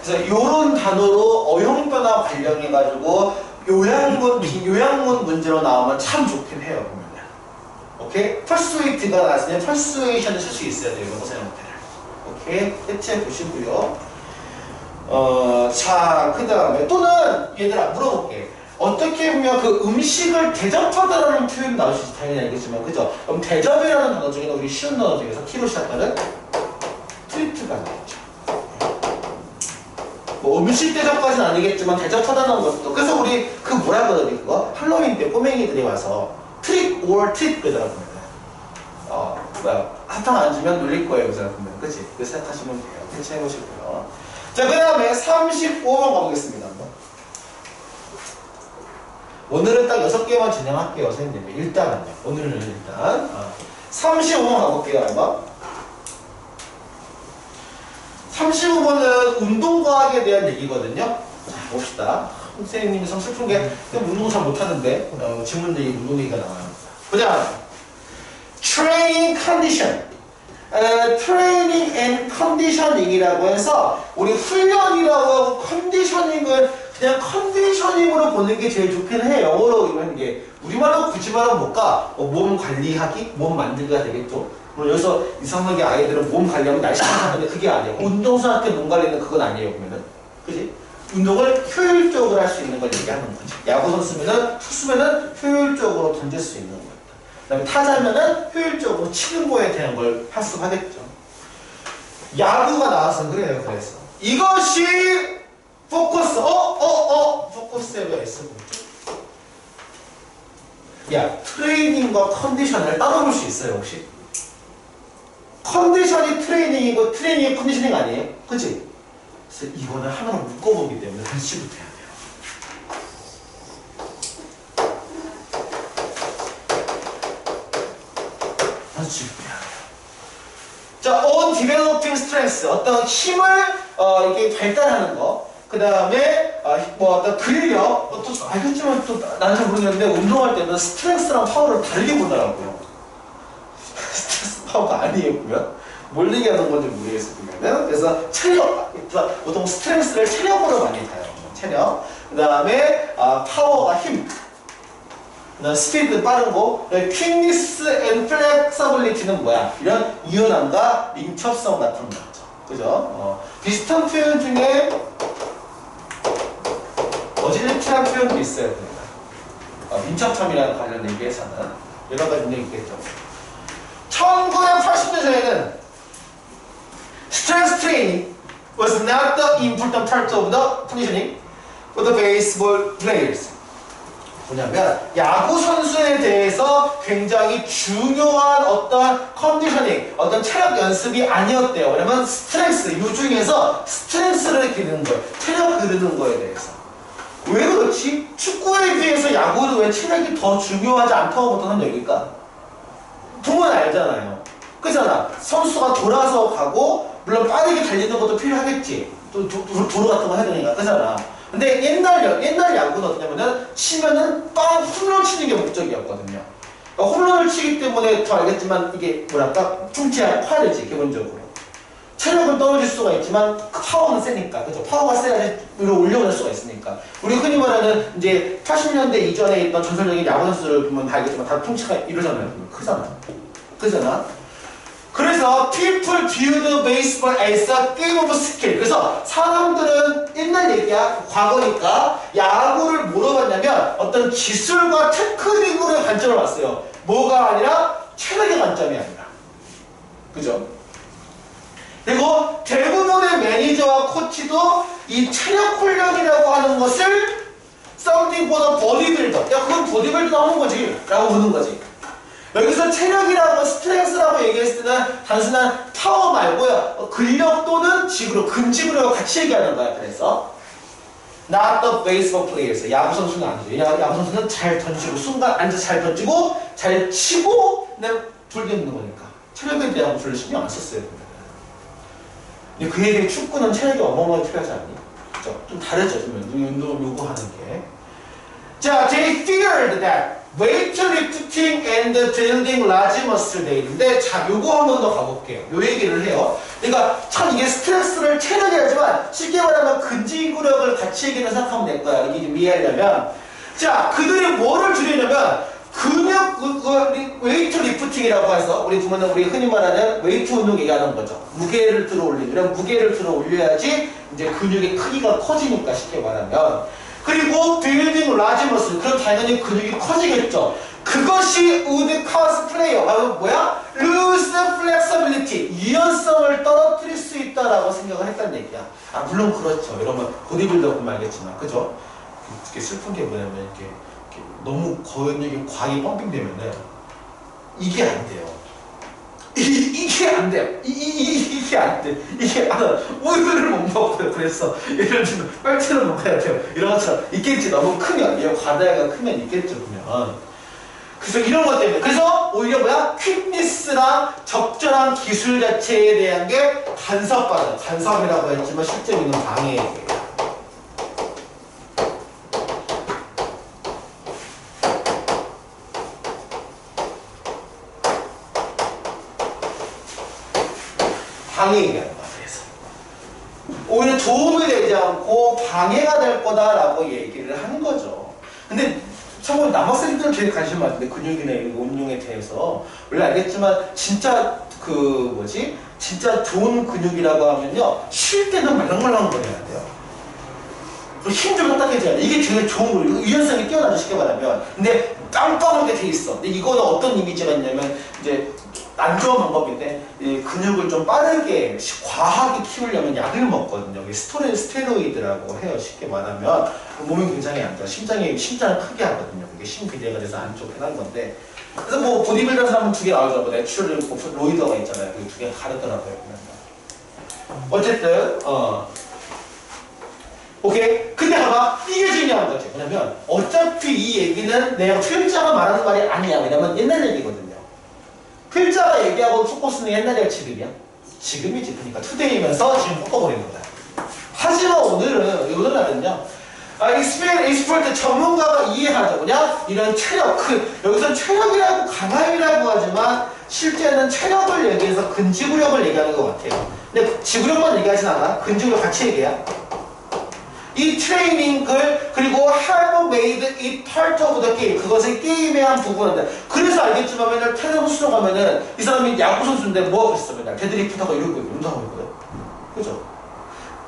그래서 이런 단어로 어용변화 관련해가지고 요양문 문제로 나오면 참 좋긴 해요. 보면. 오케이? persuade가 나왔으면 persuasion을 쓸 수 있어야 돼요. 명사 형태를. 오케이? 해체 보시고요. 자, 그 다음에 또는 얘들아 물어볼게. 어떻게 보면 그 음식을 대접하다라는 표현이 나올 수 있지 당연히 알겠지만 그죠? 그럼 대접이라는 단어 중에는 우리 쉬운 단어 중에서 T로 시작하는 트리트가 나오죠. 뭐 음식 대접까지는 아니겠지만 대접하다는 것도 그래서 우리 그 뭐라 그러니 그거? 할로윈 때 꼬맹이들이 와서 트릭 or 트릿 그러더라 보면 사탕 안 주면 놀릴 거예요 그러더라 보면 그치? 그 생각하시면 돼요. 대체해보시고요. 자, 그 다음에 35번 가보겠습니다. 오늘은 딱 6개만 진행할게요, 선생님. 일단은요. 오늘은 일단. 35번 가볼게요, 한번. 35번은 운동과학에 대한 얘기거든요. 자, 봅시다. 선생님이 참 슬픈 게, 운동 잘 못하는데, 질문들이 운동 얘기가 나와요. 보자. Training condition. 트레이닝 앤 컨디셔닝이라고 해서 우리 훈련이라고 하고 컨디셔닝을 그냥 컨디셔닝으로 보는 게 제일 좋긴 해. 영어로 이런 게 우리말로 굳이 말하면 뭘까? 몸 관리하기? 몸 만들기가 되겠죠. 물론 여기서 이상하게 아이들은 몸 관리하면 날씬하게 하는데 그게 아니에요. 운동선수한테 몸 관리는 그건 아니에요. 보면은 그지? 운동을 효율적으로 할 수 있는 걸 얘기하는 거지. 야구 선수면은 투수면은 효율적으로 던질 수 있는 거예요. 그다음에 타자면은 효율적으로 치는 거에 대한 걸 학습하겠죠. 야구가 나와서 그래요. 그래서 이것이 포커스. 포커스에 왜 S가 있죠? 야, 트레이닝과 컨디션을 따로 볼 수 있어요, 혹시? 컨디션이 트레이닝이고 트레이닝이 컨디셔닝 아니에요? 그치? 그래서 이거는 하나로 묶어보기 때문에 같이부터 해야 돼요. 자, on developing strength. 어떤 힘을 이렇게 발달하는 거. 그 다음에 뭐 어떤 근력. 또 알겠지만 또 나는 잘 모르겠는데 운동할 때는 스트렝스랑 파워를 다르게 보더라고요. 스트렝스 파워가 아니에요, 보면. 뭘 얘기하는 건지 모르겠어요, 보면은. 그래서 체력. 보통 스트렝스를 체력으로 많이 봐요. 체력. 그 다음에 파워가 힘. 스피드 빠른 거, 퀵니스 앤 플렉서블리티는 뭐야? 이런 유연함과 민첩성 같은 거죠. 그죠? 비슷한 표현 중에 어질리티한 표현도 있어요. 민첩함이라는 관련 얘기에서는 여러 가지 문제가 있겠죠. 1980년대에는 strength training was not the important part of the conditioning for the baseball players. 뭐냐면 야구 선수에 대해서 굉장히 중요한 어떤 컨디셔닝, 어떤 체력 연습이 아니었대요. 왜냐면 스트렝스, 이 중에서 스트렝스를 기르는 거예요. 체력 기르는 거에 대해서. 왜 그렇지? 축구에 비해서 야구는 왜 체력이 더 중요하지 않다고 보통 하는 얘기일까? 보면 알잖아요. 그잖아. 선수가 돌아서 가고 물론 빠르게 달리는 것도 필요하겠지. 또 도로 같은 거 해야 되니까. 그잖아. 근데 옛날 야구는 어떠냐면은 치면은 빵 홈런 치는 게 목적이었거든요. 그러니까 홈런을 치기 때문에 더 알겠지만 이게 뭐랄까 풍치가 커야 되지 기본적으로. 체력은 떨어질 수가 있지만 파워는 세니까 그죠? 파워가 세야지 위로 올려올 수가 있으니까. 우리 흔히 말하는 이제 80년대 이전에 있던 전설적인 야구 선수를 보면 다 알겠지만 다 풍치가 이러잖아요. 크잖아. 그래서 people viewed baseball as a game of skill. 그래서 사람들은 옛날 얘기야, 과거니까 야구를 뭐로 봤냐면 어떤 기술과 테크닉으로의 관점을 봤어요. 뭐가 아니라 체력의 관점이 아니라. 그죠? 그리고 대부분의 매니저와 코치도 이 체력 훈련이라고 하는 것을 something for the bodybuilder. 야, 그건 보디빌더 하는 거지. 라고 보는 거지. 여기서 체력이라고 스트렝스라고 얘기했을 때는 단순한 파워 말고요. 근력 또는 지구력, 근지구력을 같이 얘기하는 거야. 그래서 not the baseball players. 야구 선수는 아니죠. 야구 선수는 잘 던지고 순간 앉아 잘 던지고 잘 치고 그냥 돌게 있는 거니까. 체력에 대한 별로 신경 안 썼어요. 근데 그에 비해 축구는 체력이 어마어마하게 필요하지 않니? 그죠? 좀 다르죠. 좀 운동을 요구하는 게. 자, they feared that weightlifting and building large muscle date인데, 자, 요거 한 번 더 가볼게요. 요 얘기를 해요. 그러니까 참 이게 스트레스를 체력이라지만 쉽게 말하면 근지구력을 같이 얘기를 생각하면 될 거야. 이게 좀 이해하려면. 자, 그들이 뭐를 줄이냐면 근육 웨이트 리프팅이라고 해서 우리 보면은 우리 흔히 말하는 웨이트 운동 얘기하는 거죠. 무게를 들어 올리면 무게를 들어 올려야지 이제 근육의 크기가 커지니까 쉽게 말하면. 그리고 빌딩 라지 머슬, 그럼 당연히 근육이 커지겠죠. 그것이 would cause player, 뭐야? lose flexibility, 유연성을 떨어뜨릴 수 있다라고 생각을 했다는 얘기야. 아, 물론 그렇죠. 여러분 보디빌더 보면 알겠지만, 그죠? 이렇게 슬픈 게 뭐냐면 이렇게 너무 근육이 과하게 펌핑되면은 이게 안 돼요. 이게 안 돼요. 이게 안 돼. 이게 우유를 못 먹어요. 그래서 예를 들면 빨대를 먹어야 돼요. 이런 것처럼 있겠지. 너무 크면, 얘 과다가 크면 있겠죠. 그러면. 그래서 이런 것 때문에. 그래서 오히려 뭐야? 퀵니스랑 적절한 기술 자체에 대한 게 간섭받아요. 간섭이라고 했지만 실제로는 방해예요. 방해가 되는 거야. 그래서 오히려 도움이 되지 않고 방해가 될 거다라고 얘기를 하는 거죠. 근데 참고로 남학생들은 되게 관심 많은데 근육이나 운동에 대해서 원래 알겠지만 진짜 진짜 좋은 근육이라고 하면요 쉴 때는 말랑말랑 거려야 돼요. 힘 좀 딱딱해져야 돼. 이게 되게 좋은 거예요. 유연성이 뛰어나죠 쉽게 말하면. 근데 깜깜하게 돼 있어. 근데 이거는 어떤 이미지가 있냐면 이제 안 좋은 방법인데 이 근육을 좀 빠르게 과하게 키우려면 약을 먹거든요. 스테로이드라고 해요. 쉽게 말하면 몸이 굉장히 안 좋아. 심장을 크게 하거든요. 그게 심비대가 돼서 안쪽 편한 건데. 그래서 뭐 보디빌더 사람은 두 개 나오죠. 뭐 내추럴 로이더가 있잖아요. 그 두 개 가르더라고요. 어쨌든 오케이. 근데 봐봐. 이게 중요한 거지. 왜냐면 어차피 이 얘기는 내가 필자가 말하는 말이 아니야. 왜냐면 옛날 얘기거든요. 필자가 얘기하고 포커스는 옛날이야 지금이야? 지금이지. 그러니까 투데이면서 지금 꺾어버리는 거다. 하지만 오늘은요 익스퍼트 전문가가 이해하죠. 그냥 이런 체력, 여기서 체력이라고 강함이라고 하지만 실제는 체력을 얘기해서 근지구력을 얘기하는 것 같아요. 근데 지구력만 얘기하진 않아. 근지구력 같이 얘기해. 이 트레이닝을 그리고 have made it part of the game, 그것은 게임의 한 부분인데. 그래서 알겠지만 맨날 테레 선수로 가면은 이 사람이 야구 선수인데 뭐 하고 있어? 맨날 데드리프트하고 이러고 운동하고 있거든. 그죠?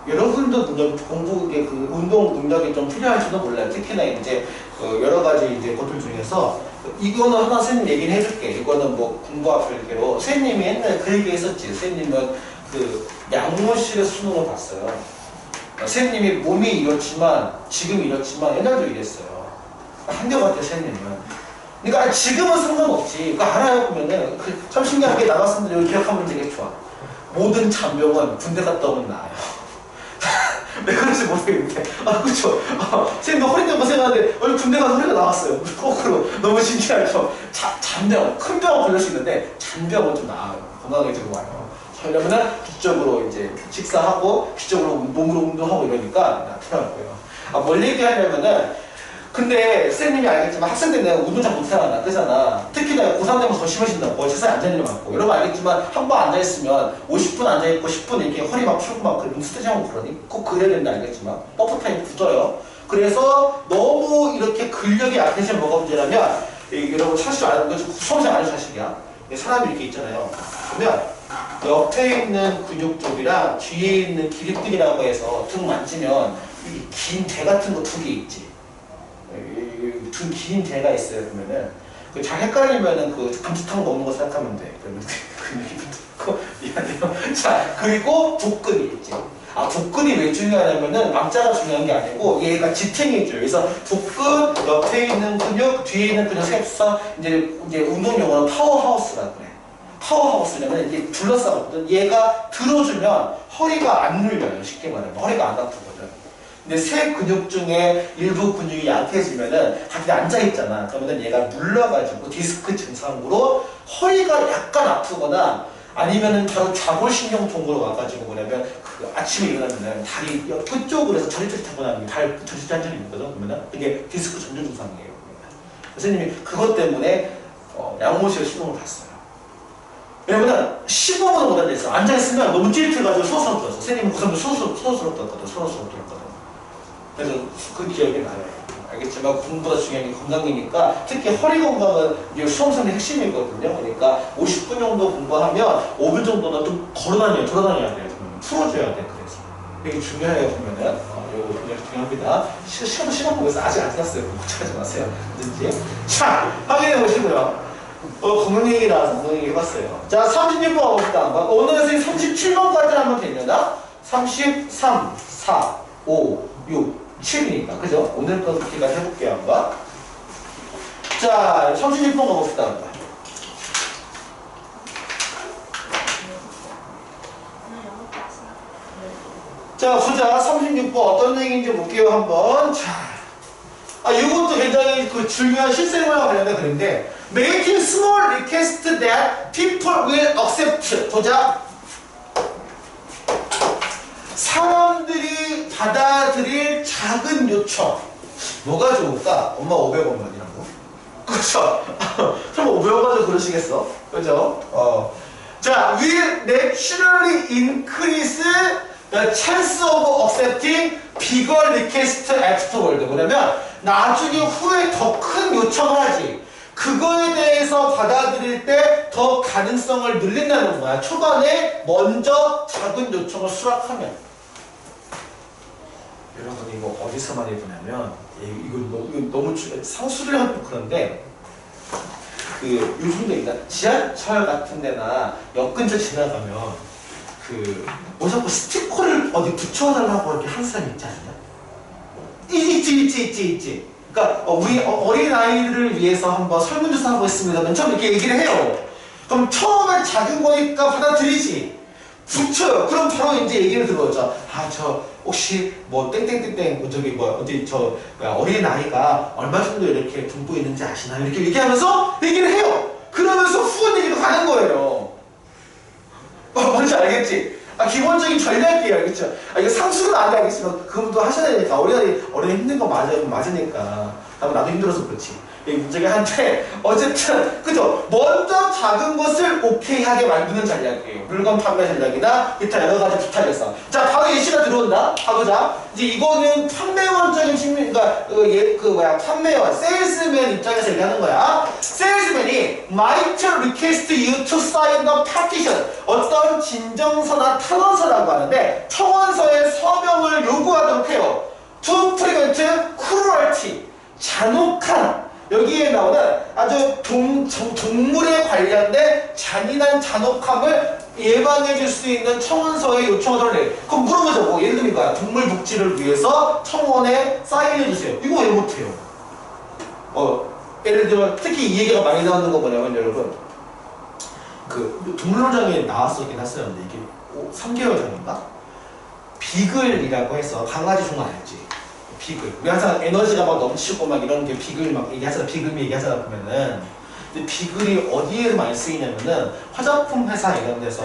여러분도 공부의 운동 능력이 좀 필요할지도 몰라요. 특히나 이제 여러 가지 이제 것들 중에서 이거는 하나 선생님 얘기는 해줄게. 이거는 뭐 공부와 별개로 선생님이 옛날에 그 얘기 했었지. 선생님은 양모실의 수능을 봤어요. 선생님이 몸이 이렇지만 지금 이렇지만 옛날도 이랬어요. 한결같아 선생님은. 그러니까 지금은 상관없지. 그거 알아요 보면은 참 신기한 게 남학생들이 여기 기억하면 되게 좋아. 모든 잔병은 군대 갔다 오면 나아요. 왜 그런지 모르겠는데. 그쵸. 선생님도 허리 고생하는데 군대 가서 허리가 나왔어요. 거꾸로. 너무 신기하죠. 잔병, 큰 병은 걸릴 수 있는데 잔병은 좀 나아요. 건강하게 들고 와요. 그러면은 기적으로 이제 식사하고 기적으로 몸으로 운동하고 이러니까 나더라고요. 뭘 얘기하냐면은 근데 쌤님이 알겠지만 학생들 내가 운동 잘 못하잖아. 그잖아. 특히나 고3 되면 더 심해진다고. 책상에 앉아있는 일 많고. 여러분 알겠지만 한 번 앉아있으면 50분 앉아있고 10분 이렇게 허리 막 풀고 막 그러면 스트레칭하고 그러니 꼭 그래야 된다 알겠지만 버프 타임 굳어요. 그래서 너무 이렇게 근력이 약해지면 뭐가 문제냐면 여러분 사실 아는 거 수험생 아는 사실이야. 사람이 이렇게 있잖아요. 그러면 옆에 있는 근육 쪽이랑 뒤에 있는 기립근이라고 해서 등 만지면 긴 대 같은 거 두 개 있지. 등 긴 대가 있어요. 그러면은 잘 헷갈리면은 감투탕 먹는 거 생각하면 돼. 그러면 근육이 붙고 미안해요. 자 그리고 복근이 있지. 복근이 왜 중요하냐면은 남자가 중요한 게 아니고 얘가 지탱해줘요. 그래서 복근 옆에 있는 근육, 뒤에 있는 근육 셋서 이제 운동 용어로 파워하우스라고 그래. 파워하우스냐면 이게 둘러싸거든. 얘가 들어주면 허리가 안 눌려요. 쉽게 말하면 허리가 안 아프거든. 근데 세 근육 중에 일부 근육이 약해지면은 같이 앉아있잖아. 그러면은 얘가 눌러가지고 디스크 증상으로 허리가 약간 아프거나 아니면은 바로 좌골신경 통으로 와가지고 뭐냐면 그 아침에 일어나면은 다리 끝쪽으로 해서 저릿저릿하거나 발 저릿저릿 한 점이 있거든. 그러면은 이게 디스크 전조 증상이에요. 선생님이 그것 때문에 양호실에 시동을 갔어요. 왜냐면은 시범으로 못한댔어. 앉아있으면 너무 찌릿해가지고 소스럽더라고. 선생님은 그 사람도 소스럽더라거든. 소스럽더라거든. 그래서 그 기억이 나요. 알겠지만 공부보다 중요한 게 건강이니까 특히 허리 건강은 수험생의 핵심이거든요. 그러니까 50분 정도 공부하면 5분 정도는 좀 돌아다녀야 돼요. 풀어줘야 돼. 그래서 이게 중요해요. 보면은 이거 굉장히 중요합니다. 시간 보면서 아직 안 샀어요. 걱정하지 마세요. 뭐든지. 자, 확인해 보시고요. 건강 얘기 나와서 건강 얘기 해봤어요. 자, 36번 가봅시다. 오늘 선생님 37번까지 하면 되려나? 33, 4, 5, 6, 7이니까. 그죠? 오늘 거 기가 해볼게요. 한번. 자, 36번 가봅시다. 한번. 자, 보자. 36번 어떤 얘기인지 볼게요. 한번. 자. 이것도 굉장히 그 중요한 실생활과 관련된 글인데, making small requests that people will accept. 보자. 사람들이 받아들일 작은 요청. 뭐가 좋을까? 엄마 500원만이라고. 그렇죠? 설마 500원 가지고 그러시겠어? 그죠? 자, will naturally increase the chance of accepting bigger requests afterward. 뭐냐면 나중에 후에 더 큰 요청을 하지. 그거에 대해서 받아들일 때 더 가능성을 늘린다는 거야. 초반에 먼저 작은 요청을 수락하면. 여러분 이거 어디서 많이 보냐면 이거 너무 상수를 하면 그런데 그 요즘도 있다. 지하철 같은 데나 역 근처 지나가면 뭐 자꾸 스티커를 어디 붙여달라고 이렇게 하는 사람 있지 않냐? 있지. 그러니까 우리 어린아이를 위해서 한번 설문조사하고 있습니다. 맨 처음 이렇게 얘기를 해요. 그럼 처음에 작은 거니까 받아들이지. 붙여요. 그럼 바로 이제 얘기를 들어오죠. 저 혹시 뭐 땡땡땡땡 어디 어린아이가 얼마 정도 이렇게 돈 있는지 아시나요? 이렇게 얘기하면서 얘기를 해요. 그러면서 후원 얘기로 가는 거예요. 뭔지 알겠지? 기본적인 전략이에요. 알겠죠? 이거 상수는 안 돼. 알겠지만 그것도 하셔야 되니까. 어린이 힘든 거 맞으니까. 나도 힘들어서 그렇지. 이게 문제가 한데 어쨌든 그죠? 먼저 작은 것을 오케이 하게 만드는 전략이에요. 물건 판매 전략이나 기타 여러 가지 부탁에서. 자, 바로 예시가 들어온다. 가보자. 이제 이거는 판매원적인 측면, 그러니까 판매원, 세일즈맨 입장에서 얘기하는 거야. 세일즈맨이 might request you to sign the petition. 어떤 진정서나 탄원서라고 하는데 청원서에 서명을 요구하도록 해요. To prevent cruelty. 잔혹한. 여기에 나오는 아주 동물에 관련된 잔인한 잔혹함을 예방해 줄 수 있는 청원서에 요청을 해. 그럼 물어보죠. 뭐 예를 들면 이거야. 동물 복지를 위해서 청원에 사인해 주세요. 이거 왜 못해요? 예를 들면 특히 이 얘기가 많이 나오는 거 뭐냐면 여러분 동물원장에 나왔었긴 했었는데 이게 3개월 전인가? 비글이라고 해서 강아지 종말 알지? 비글. 우리 항상 에너지가 막 넘치고 막 이런 게 비글 막 얘기하잖아. 비글 얘기하잖아 보면은. 근데 비글이 어디에 많이 쓰이냐면은 화장품 회사 이런 데서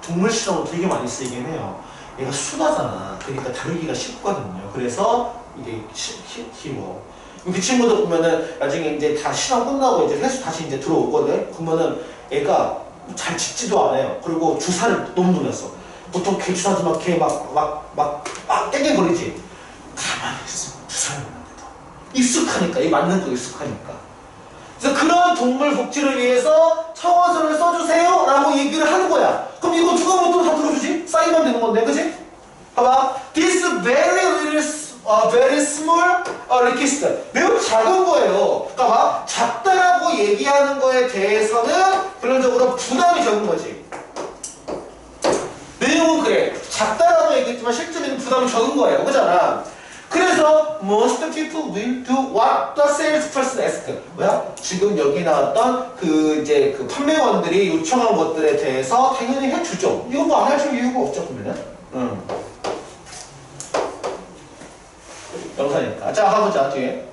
동물 실험으로 되게 많이 쓰이긴 해요. 얘가 순하잖아. 그러니까 다루기가 쉽거든요. 그래서 이게 쉬워. 그 친구들 보면은 나중에 이제 다 실험 끝나고 이제 회수 다시 이제 들어오거든. 그러면은 애가 잘 짖지도 않아요. 그리고 주사를 너무 놀랐어. 보통 개 주사도 막 개 막 깽깽거리지. 가만히 있어. 주사를 놓는데도 익숙하니까. 이 맞는 거 익숙하니까. 그래서 그런 동물 복지를 위해서 청원서를 써주세요 라고 얘기를 하는 거야. 그럼 이거 누가 뭐 또 다 들어주지? 사인만 되는 건데, 그치? 봐봐. This very small request. 매우 작은 거예요. 그러니까 봐. 작다라고 얘기하는 거에 대해서는 결론적으로 부담이 적은 거지. 내용은 그래. 작다라고 얘기했지만 실제로는 부담이 적은 거예요. 그잖아. 그래서 most people will do what the salesperson asks. 뭐야? 지금 여기 나왔던 그 판매원들이 요청한 것들에 대해서 당연히 해주죠. 이거 뭐 안 해줄 이유가 없죠, 그러면은. 명사니까. 자, 가보자, 뒤에.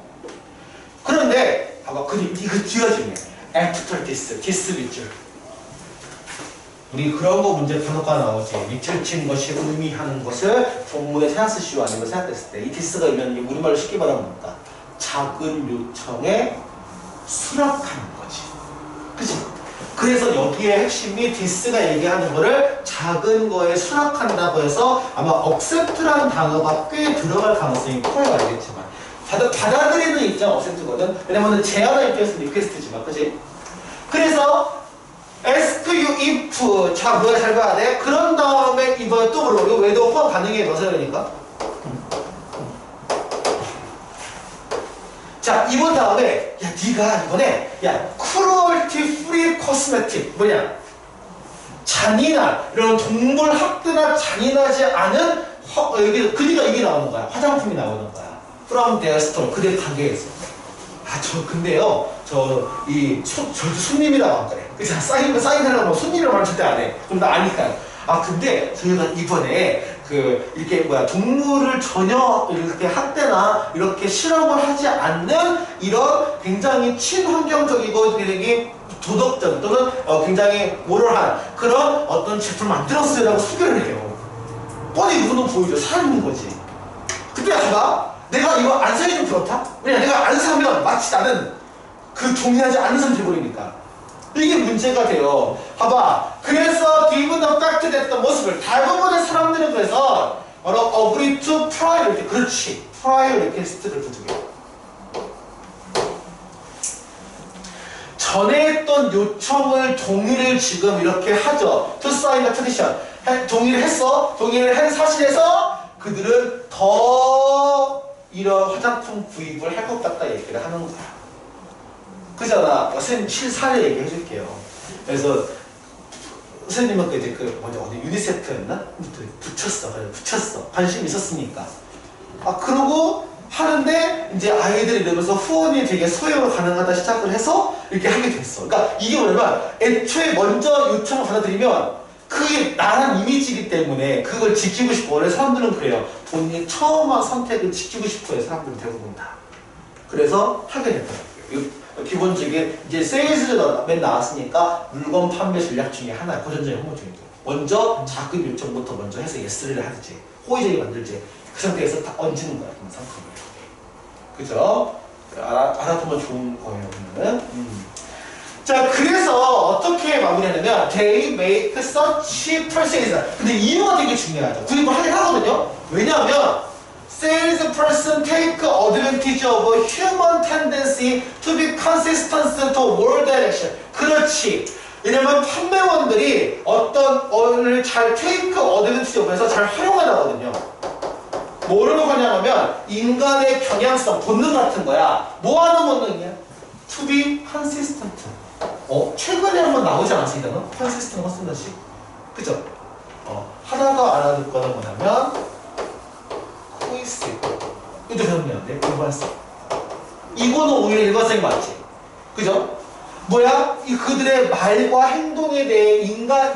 그런데, 봐봐, 이거 뒤가 중요해. After this 밑줄. 우리 그런 거 문제 간혹가 나오지. 밑줄 친 것이 의미하는 것을 본문에 생각쓰시오 아니면 생각했을 때 이 this가 있면 우리말로 쉽게 말하면 뭘까? 작은 요청에 수락하는 거지. 그치? 그래서 여기에 핵심이 this가 얘기하는 거를 작은 거에 수락한다고 해서 아마 accept라는 단어가 꽤 들어갈 가능성이 커요. 알겠지만. 받아들이는 입장 accept거든. 왜냐면 제안의 입장에서는 request지만. 그치? 그래서 ask you if 자 뭐야 잘 봐야 돼. 그런 다음에 이번에 또 물어. 이거 왜도 호환 가능해 뭐서 그러니까. 자 이번 다음에 야 네가 이번에 야 cruelty free cosmetic 뭐냐 잔인한 이런 동물 학대나 잔인하지 않은 여기 그러니까 이게 나오는 거야. 화장품이 나오는 거야. from their store 그들 가게에서. 아 저 근데요 저도 손님이라고 안 그래. 그치? 사인하려고 손님이라고 하면 절대 안 해. 그럼 나 아니까요. 아 근데 저희가 이번에 이렇게 동물을 전혀 이렇게 학대나 이렇게 실험을 하지 않는 이런 굉장히 친환경적이고 되게 도덕적 또는 굉장히 모럴한 그런 어떤 제품을 만들었어요라고 소개를 해요. 뻔히 이거는 보이죠. 사는 거지. 근데 봐봐. 내가 이거 안 사기 좀 그렇다? 왜냐 내가 안 사면 마치 나는 그 동의하지 않는 사람이 돼버리니까 이게 문제가 돼요. 봐봐. 그래서 given the fact 됐던 모습을 대부분의 사람들은 그래서 agree to prior 이렇게 그렇지 prior request를 부탁해. 전에 했던 요청을 동의를 지금 이렇게 하죠. to sign the petition 동의를 했어. 동의를 한 사실에서 그들은 더 이런 화장품 구입을 할 것 같다 얘기를 하는 거야. 그잖아. 선생님 실사례 얘기해 줄게요. 그래서 선생님은 이제 어디 유니세프였나? 붙였어. 관심 있었으니까. 아 그러고 하는데 이제 아이들 이러면서 후원이 되게 소형으로 가능하다 시작을 해서 이렇게 하게 됐어. 그러니까 이게 뭐냐면 애초에 먼저 요청을 받아들이면 그게 나란 이미지이기 때문에 그걸 지키고 싶어. 원래 사람들은 그래요. 본인이 처음 한 선택을 지키고 싶어 해요. 사람들은 대부분 다. 그래서 하게 됐더라고요. 기본적인 이제 세일즈가 맨 나왔으니까 물건 판매 전략 중에 하나, 고전적인 홍보 중에 먼저 작은 요청부터 먼저 해서 예스를 하지, 호의적이 만들지. 그 상태에서 다 얹는 거야, 그 상품을. 그죠? 알아두면 좋은 거예요, 그러면은. 자, 그래서 어떻게 마무리하냐면 they make such purchases. 근데 이유가 되게 중요하죠. 구입을 하긴 하거든요. 왜냐하면 salesperson take advantage of human tendency to be consistent toward direction. 그렇지. 왜냐면 판매원들이 어떤 잘 take advantage of에서 잘 활용하거든요. 뭐를 활용하냐면 인간의 경향성, 본능 같은 거야. 뭐 하는 본능이야? To be consistent. 최근에 한번 나오지 않았어, 이 단어? consistent 한 번씩. 그죠? 하나가 알아둘 거는 뭐냐면 cohesive. 이것도 배웠는데 공부했어. 이거는 오히려 일반성이 맞지. 그죠? 뭐야? 그들의 말과 행동에 대해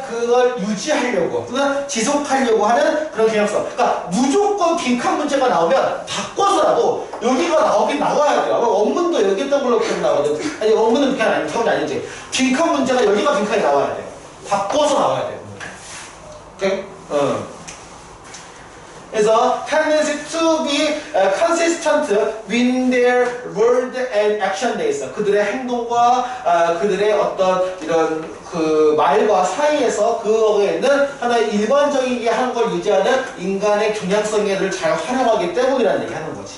그걸 유지하려고 또는 지속하려고 하는 그런 경향성. 그러니까 무조건 빈칸 문제가 나오면 바꿔서라도 여기가 나오긴 나와야 돼요. 원문도 여기 있던 걸로 기억 나거든. 아니 원문은 빈칸 아니면 아니지. 빈칸 문제가 여기가 빈칸이 나와야 돼요. 바꿔서 나와야 돼요. 오케이? 그래서 tendency to be consistent with their word and action 돼 있어. 그들의 행동과 그들의 어떤 이런 그 말과 사이에서 그거에 있는 하나의 일관적이게 하는 걸 유지하는 인간의 경향성을 잘 활용하기 때문이라는 얘기 하는 거지.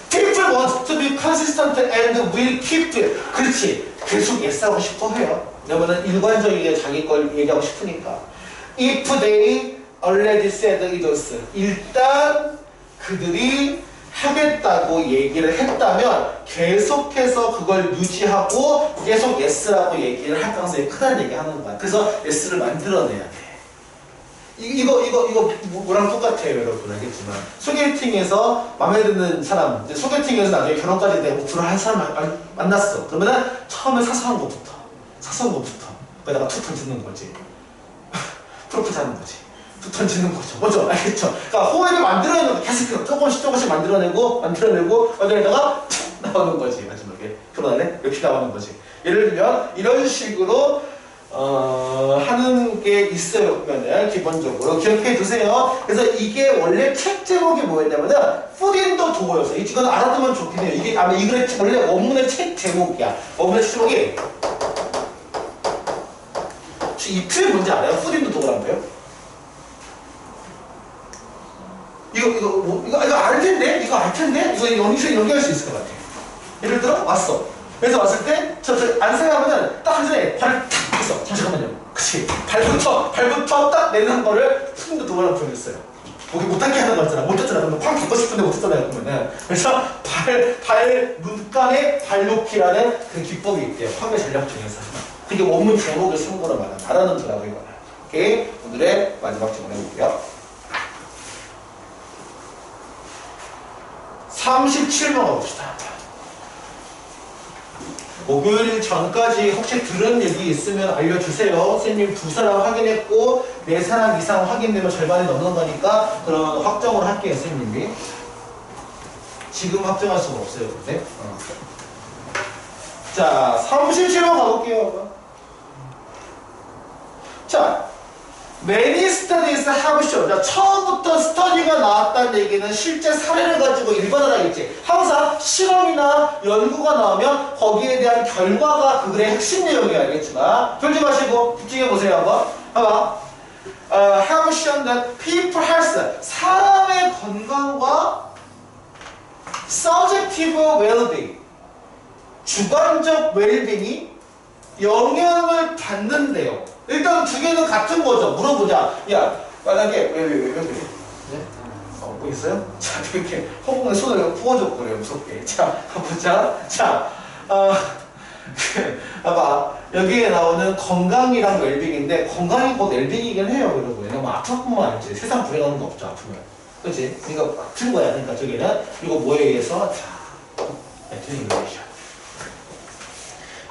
People want to be consistent and will keep it. 그렇지. 계속 예스하고 싶어 해요. 왜냐면은 일관적이게 자기 걸 얘기하고 싶으니까. If they already said it was. 일단 그들이 하겠다고 얘기를 했다면 계속해서 그걸 유지하고 계속 yes라고 얘기를 할 가능성이 크다는 얘기 하는 거야. 그래서 yes를 만들어내야 돼. 이거 뭐랑 똑같아요, 여러분. 알겠지만 소개팅에서 마음에 드는 사람, 소개팅에서 나중에 결혼까지 되고 불화한 사람 만났어. 그러면은 처음에 사소한 것부터 거기다가 툭 던지는 거지. 프로포즈 하는 거지. 던지는 거죠. 뭐죠? 알겠죠? 그러니까 호흡을 만들어내는 거 계속 조금씩 만들어내고 어디에다가 나오는 거지. 마지막에 그러네 이렇게 나오는 거지. 예를 들면 이런 식으로 하는 게 있어요. 그러면 기본적으로 기억해 두세요. 그래서 이게 원래 책 제목이 뭐였냐면은 Food in the Door였어. 이건 알아두면 좋긴 해요. 이게 아마 이 글의 원래 원문의 책 제목이야. 원문의 책 제목이 이 표현 뭔지 알아요? Food in the Door란 거요? 이거 알 텐데? 이거 알 텐데? 이거 연기할 수 있을 것 같아. 예를 들어, 왔어. 그래서 왔을 때, 안 생각하면은 딱 한 전에 발을 탁 했어. 잠깐만요. 그치. 발부터 딱 내는 거를 푸른도 도발로 표현했어요. 거기 못하게 하는 거 있잖아. 못했잖아. 그러면 쾅 닫고 싶은데 못했잖아요. 그러면은. 그래서 문간에 발놓기라는 그 기법이 있대요. 화면 전략 중에서. 그게 원문 제목을 쓴 거로 말하는 거라고 이거는. 오케이. 오늘의 마지막 질문 해볼게요. 37번 가봅시다. 목요일 전까지 혹시 들은 얘기 있으면 알려주세요. 선생님 2사람 확인했고 4사람 이상 확인되면 절반이 넘는 거니까 그런 확정을 할게요. 선생님이. 지금 확정할 수가 없어요. 근데. 자, 37번 가볼게요. 자, Many studies have shown. 자, 처음부터 스터디가 나왔다는 얘기는 실제 사례를 가지고 일반을 하겠지. 항상 실험이나 연구가 나오면 거기에 대한 결과가 그 글의 핵심 내용이 알겠지만 졸지 마시고 집중해 보세요. 한번. 봐봐. Have shown that people health, 사람의 건강과 subjective well-being, 주관적 웰빙이 영향을 받는데요. 일단 두 개는 같은 거죠. 물어보자. 야, 만약에 왜 네? 뭐 있어요? 자, 이렇게 허공에 손을 부어줘 그래요. 무섭게. 자, 가보자. 자, 봐봐. 여기에 나오는 건강이랑 웰빙인데 건강이 곧 웰빙이긴 해요, 여러분. 왜냐면 아프면 알지. 세상 불행하는 거 없죠, 아프면. 그렇지? 그러니까 같은 거야. 그러니까 저기는 이거 뭐에 의해서 자, 애트리레이션.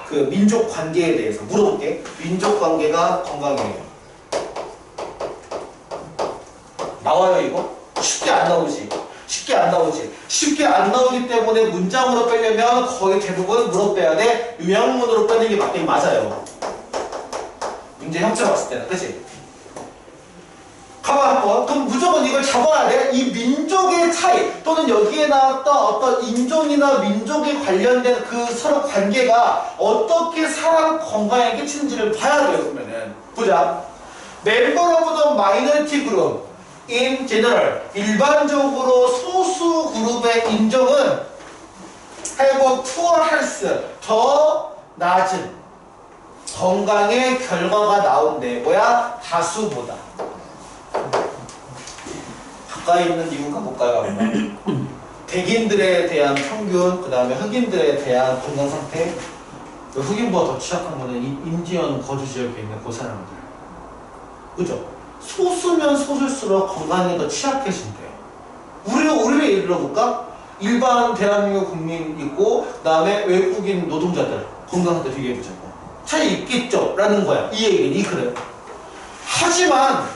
그 민족 관계에 대해서 물어볼게. 민족 관계가 건강이에요. 나와요 이거? 쉽게 안 나오지. 쉽게 안 나오기 때문에 문장으로 빼려면 거의 대부분 물어 빼야 돼. 요약문으로 빼는 게 맞긴 맞아요. 문제 형태 봤을 때는. 그치? 가만 한번. 그럼 무조건 이걸 잡아야 돼. 이 민족의 차이 또는 여기에 나왔던 어떤 인종이나 민족에 관련된 그 서로 관계가 어떻게 사람 건강에 끼치는지를 봐야 돼요. 그러면은 보자. Member of the minority group in general, 일반적으로 소수 그룹의 인종은 have poor health, 더 낮은 건강의 결과가 나온대. 뭐야? 다수보다. 가까이 있는 이유가 뭘까요? 백인들에 대한 평균, 그 다음에 흑인들에 대한 건강 상태. 흑인보다 더 취약한 거는 인디언 거주 지역에 있는 그 사람들. 그죠? 소수면 소수일수록 건강이 더 취약해진대요. 우리를 예를 들어볼까? 일반 대한민국 국민 있고, 그 다음에 외국인 노동자들 건강 상태 비교해보자고. 차이 있겠죠? 라는 거야. 이 얘기는 이 글은. 하지만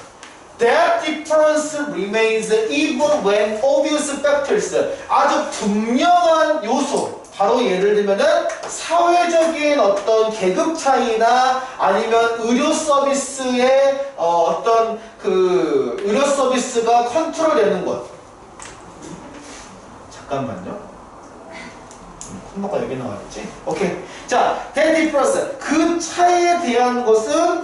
that difference remains even when obvious factors, 아주 분명한 요소, 바로 예를 들면은 사회적인 어떤 계급 차이나 아니면 의료 서비스의 어떤 그 의료 서비스가 컨트롤되는 것. 잠깐만요. 콤보가 여기 나와야지. 오케이. 자, that difference, 그 차이에 대한 것은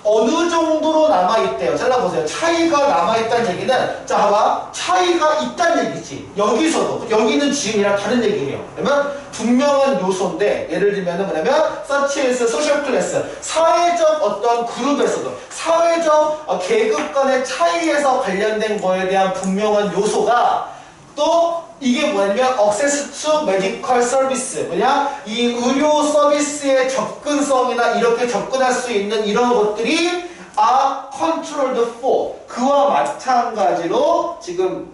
어느 정도로 남아있대요. 잘라보세요. 차이가 남아있다는 얘기는, 자, 봐봐. 차이가 있다는 얘기지. 여기서도. 여기는 지금이랑 다른 얘기예요. 그러면 분명한 요소인데, 예를 들면 뭐냐면, such as social class, 사회적 어떤 그룹에서도, 사회적 계급 간의 차이에서 관련된 거에 대한 분명한 요소가 또 이게 뭐냐면 access to medical service, 뭐냐? 이 의료 서비스의 접근성이나 이렇게 접근할 수 있는 이런 것들이 are controlled for, 그와 마찬가지로 지금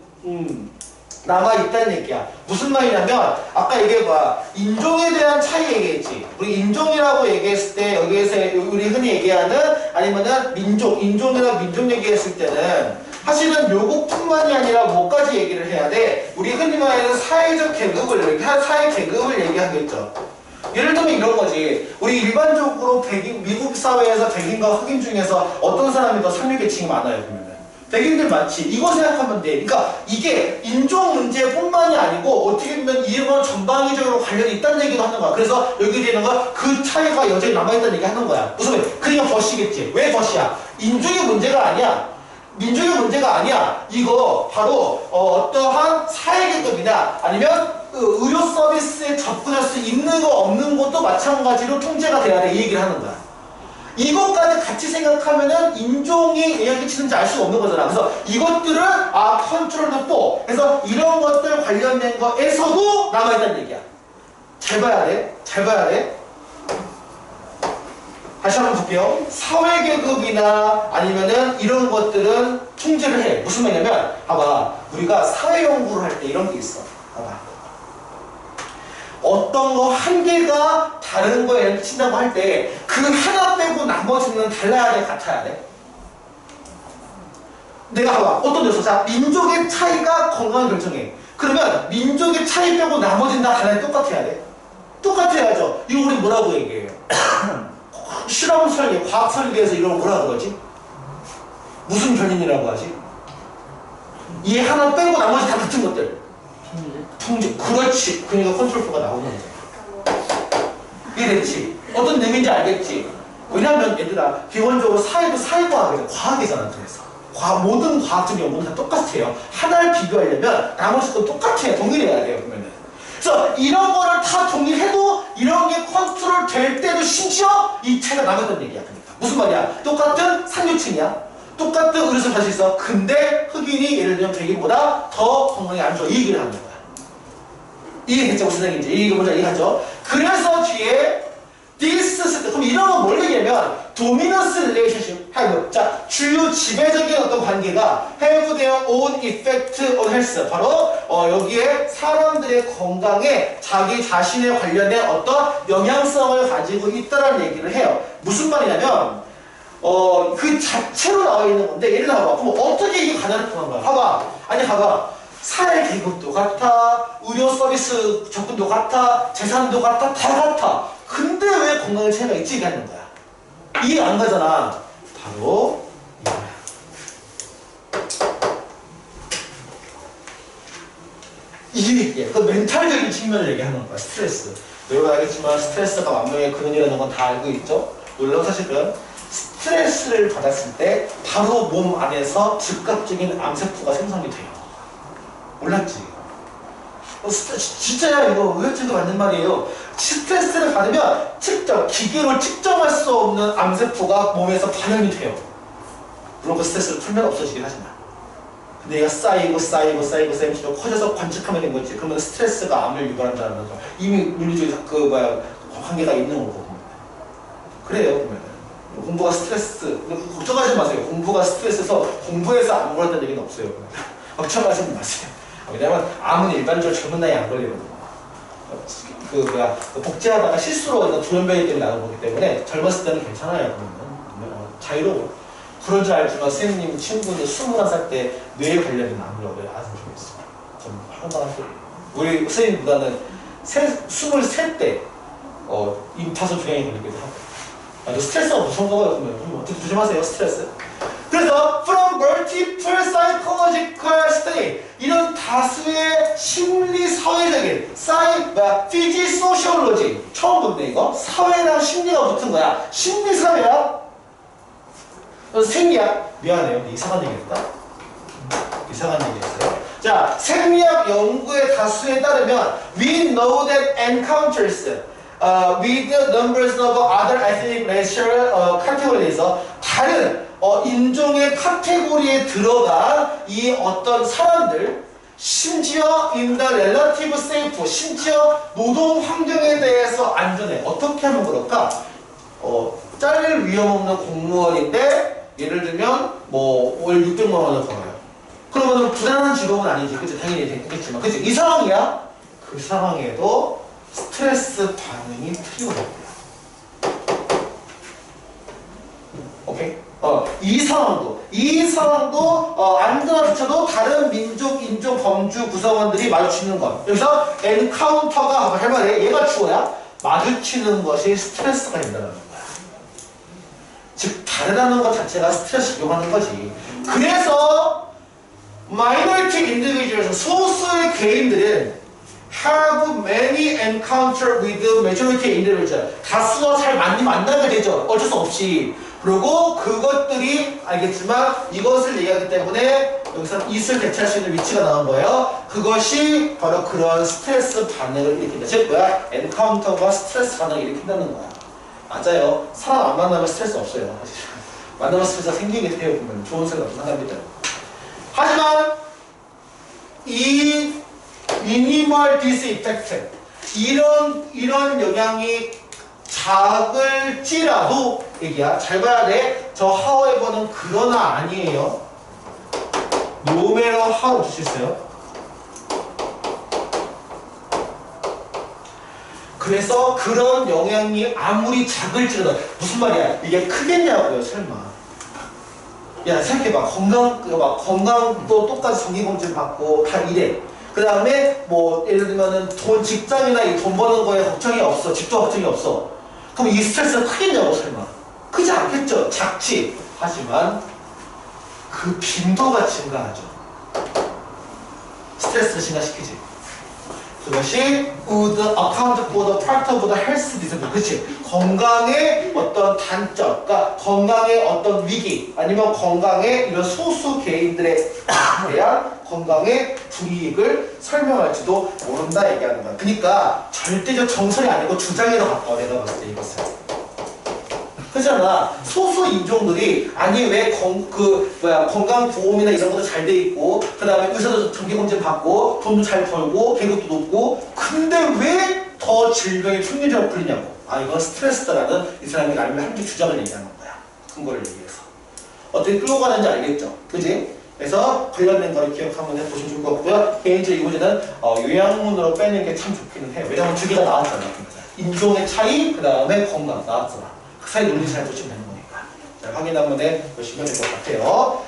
남아있다는 얘기야. 무슨 말이냐면 아까 얘기해봐. 인종에 대한 차이 얘기했지. 우리 인종이라고 얘기했을 때 여기에서 우리 흔히 얘기하는 아니면은 민족, 인종이나 민족 얘기했을 때는 사실은 요것뿐만이 아니라 뭐까지 얘기를 해야 돼? 우리 흔히 말하는 사회적 계급을, 사회 계급을 얘기하겠죠. 예를 들면 이런 거지. 우리 일반적으로 미국 사회에서 백인과 흑인 중에서 어떤 사람이 더 상류계층이 많아요, 그러면? 백인들 많지. 이거 생각하면 돼. 그러니까 이게 인종 문제뿐만이 아니고 어떻게 보면 이런 전방위적으로 관련이 있다는 얘기도 하는 거야. 그래서 여기 되는 거 그 차이가 여전히 남아있다는 얘기 하는 거야. 무슨 말? 그러니까 벗이겠지. 왜 벗이야? 인종의 문제가 아니야. 민족의 문제가 아니야. 이거 바로 어떠한 사회계급이나 아니면 의료 서비스에 접근할 수 있는 거 없는 것도 마찬가지로 통제가 돼야 돼. 이 얘기를 하는 거야. 이것까지 같이 생각하면은 인종이 영향을 끼치는지 알 수가 없는 거잖아. 그래서 이것들을 컨트롤도 또 그래서 이런 것들 관련된 거에서도 남아있다는 얘기야. 잘 봐야 돼. 잘 봐야 돼. 다시 한번 볼게요. 사회계급이나 아니면은 이런 것들은 통제를 해. 무슨 말이냐면 봐봐. 우리가 사회연구를 할 때 이런 게 있어. 봐봐. 어떤 거 한 개가 다른 거에 영향을 끼친다고 할 때 그 하나 빼고 나머지는 달라야 돼? 같아야 돼? 내가 봐봐. 어떤 데서 자 민족의 차이가 건강을 결정해. 그러면 민족의 차이 빼고 나머지는 다 달라야 돼? 똑같아야 돼? 똑같아야죠. 이거 우리 뭐라고 얘기해요? 실험 설계, 과학 설계에서 이걸 뭐라 그러지? 무슨 변인이라고 하지? 얘 하나 빼고 나머지 다 같은 것들. 통제. 그렇지. 그러니까 컨트롤프가 나오는 거야. 이해됐지? 어떤 의미인지 알겠지? 왜냐면 얘들아 기본적으로 사회도 사회과학이잖아. 과학이잖아. 그래서 모든 과학적 연구는 다 똑같아요. 하나를 비교하려면 나머지 건 똑같아요. 동일해야 돼요. 그러면은. 그래서 이런 거를 다 동일해도 이런 게 컨트롤 될 때도 심지어 이 차이가 남았던 얘기야. 그러니까. 무슨 말이야? 똑같은 상류층이야. 똑같은 의료를 가지고 있어. 근데 흑인이 예를 들면 백인보다 더 건강이 안 좋아. 이 얘기를 하는 거야. 이해됐죠? 무슨 얘기인지. 이거 먼저 이해하죠? 그래서 뒤에 this system. 그럼 이런 건 뭘 얘기하면 dominance relationship have. 자, 주요 지배적인 어떤 관계가 have their own effect on health. 바로 여기에 사람들의 건강에 자기 자신에 관련된 어떤 영향성을 가지고 있다는 얘기를 해요. 무슨 말이냐면 그 자체로 나와 있는 건데 예를 들어 그럼 어떻게 이게 가능한 거야? 봐봐. 아니 봐봐. 사회 계급도 같아, 의료 서비스 접근도 같아, 재산도 같아, 다 같아. 근데 왜 건강에 차이가 있지? 이게 하는 거야. 이해 안 가잖아. 바로 이거야. 이게 그 멘탈적인 측면을 얘기하는 거야. 스트레스. 여러분 알겠지만 스트레스가 만병의 근원이라는 건 다 알고 있죠? 물론 사실은 스트레스를 받았을 때 바로 몸 안에서 즉각적인 암세포가 생성이 돼요. 몰랐지? 진짜야 이거 의학적으로 맞는 말이에요. 스트레스를 받으면 기계로 측정할 수 없는 암세포가 몸에서 발현이 돼요. 물론 그 스트레스를 풀면 없어지긴 하지만 근데 얘가 쌓이고 커져서 관측하면 된 거지. 그러면 스트레스가 암을 유발한다는 거 이미 물리적인 관계가 있는 거고. 그래요. 그러면 공부가 스트레스 걱정하지 마세요. 공부가 스트레스에서 공부해서 안 걸렸다는 얘기는 없어요. 걱정하지 마세요. 왜냐면 암은 일반적으로 젊은 나이에 안 걸리거든요. 복제하다가 실수로 돌연변이 때문에 나는 거기 때문에 젊었을 때는 괜찮아요. 그러면 자유로워. 그런 줄 알지만 선생님 친구들 21살 때 뇌에 관련된 암을 알았으면 좋겠어. 좀 황당한 소리. 우리 선생님보다는 23때 임파선 종양이 걸리기도 하고. 스트레스가 무서운가 봐요. 그러면 어떻게 조심하세요. 스트레스. 그래서 from multiple psychological study 이런 다수의 심리 사회적인 physiology 처음 본데 이거 사회랑 심리가 붙은 거야. 심리 사회야. 생리학 미안해요. 이상한 얘기했다. 이상한 얘기했어요. 자, 생리학 연구의 다수에 따르면 we know that encounters with the numbers of other ethnic racial categories 다른 인종의 카테고리에 들어간 이 어떤 사람들 심지어 in the relative safe 심지어 노동 환경에 대해서 안전해. 어떻게 하면 그럴까? 잘릴 위험 없는 공무원인데 예를 들면 월 600만 원을 벌어요. 그러면은 불안한 직업은 아니지. 그치? 당연히 되겠지만. 그치? 이 상황이야. 그 상황에도 스트레스 반응이 필요해. 오케이? 이 상황도 안전하조차도 다른 민족, 인종, 범주 구성원들이 마주치는 것. 여기서 엔카운터가 할 말에 얘가 주어야 마주치는 것이 스트레스가 된다는 거야. 즉 다르다는 것 자체가 스트레스 적용하는 거지. 그래서 minority individuals, 소수의 개인들은 have many encounter with majority individual. 다수와 잘 많이 만나게 되죠. 어쩔 수 없이. 그리고 그것들이 알겠지만 이것을 얘기하기 때문에 여기서 이슬 대체할 수 있는 위치가 나온 거예요. 그것이 바로 그런 스트레스 반응을 일으킨다. 즉 뭐야? 엔카운터가 스트레스 반응을 일으킨다는 거야. 맞아요. 사람 안 만나면 스트레스 없어요. 사실. 만나면 스트레스가 생기게 돼요. 보면 좋은 생각 합니다. 하지만 이 미니멀 디스이펙트 이런 영향이 작을지라도 얘기야. 잘 봐야 돼. 저 however는 그러나 아니에요. no matter how 쓸 수 있어요. 그래서 그런 영향이 아무리 작을지라도 무슨 말이야? 이게 크겠냐고요, 설마. 야, 생각해봐. 건강도 똑같이 정기검진 받고 다 이래. 그 다음에 뭐 예를 들면은 직장이나 돈 버는 거에 걱정이 없어. 집도 걱정이 없어. 그럼 이 스트레스는 크겠냐고, 설마. 크지 않겠죠. 작지. 하지만 그 빈도가 증가하죠. 스트레스를 증가시키지. 그것이 would account for the part of the health disorder. 그치? 건강의 어떤 단점, 그러니까 건강의 어떤 위기, 아니면 건강의 이런 소수 개인들에 대한 건강의 불이익을 설명할지도 모른다 얘기하는 거야. 그러니까 절대적 정설이 아니고 주장으로 가까워, 내가 봤을 때 이것은. 그렇잖아. 소수 인종들이 아니 왜 건강보험이나 이런 것도 잘 돼 있고 그 다음에 의사도 정기검진 받고 돈도 잘 벌고 계급도 높고 근데 왜 더 질병이 평균적으로 풀리냐고. 아 이건 스트레스다라는 이 사람이 나름의 한쪽 주장을 얘기하는 거야. 근거를 얘기해서. 어떻게 끌고 가는지 알겠죠? 그지? 그래서 관련된 거를 기억하면 보시면 좋을 것 같고요. 개인적으로 이 문제는 요양문으로 빼는 게 참 좋기는 해요. 왜냐면 두 개가 나왔잖아. 인종의 차이, 그 다음에 건강 나왔잖아. 그 사이 논리 잘 보시면 되는 거니까. 자, 확인 한번 해보시면 될 것 같아요.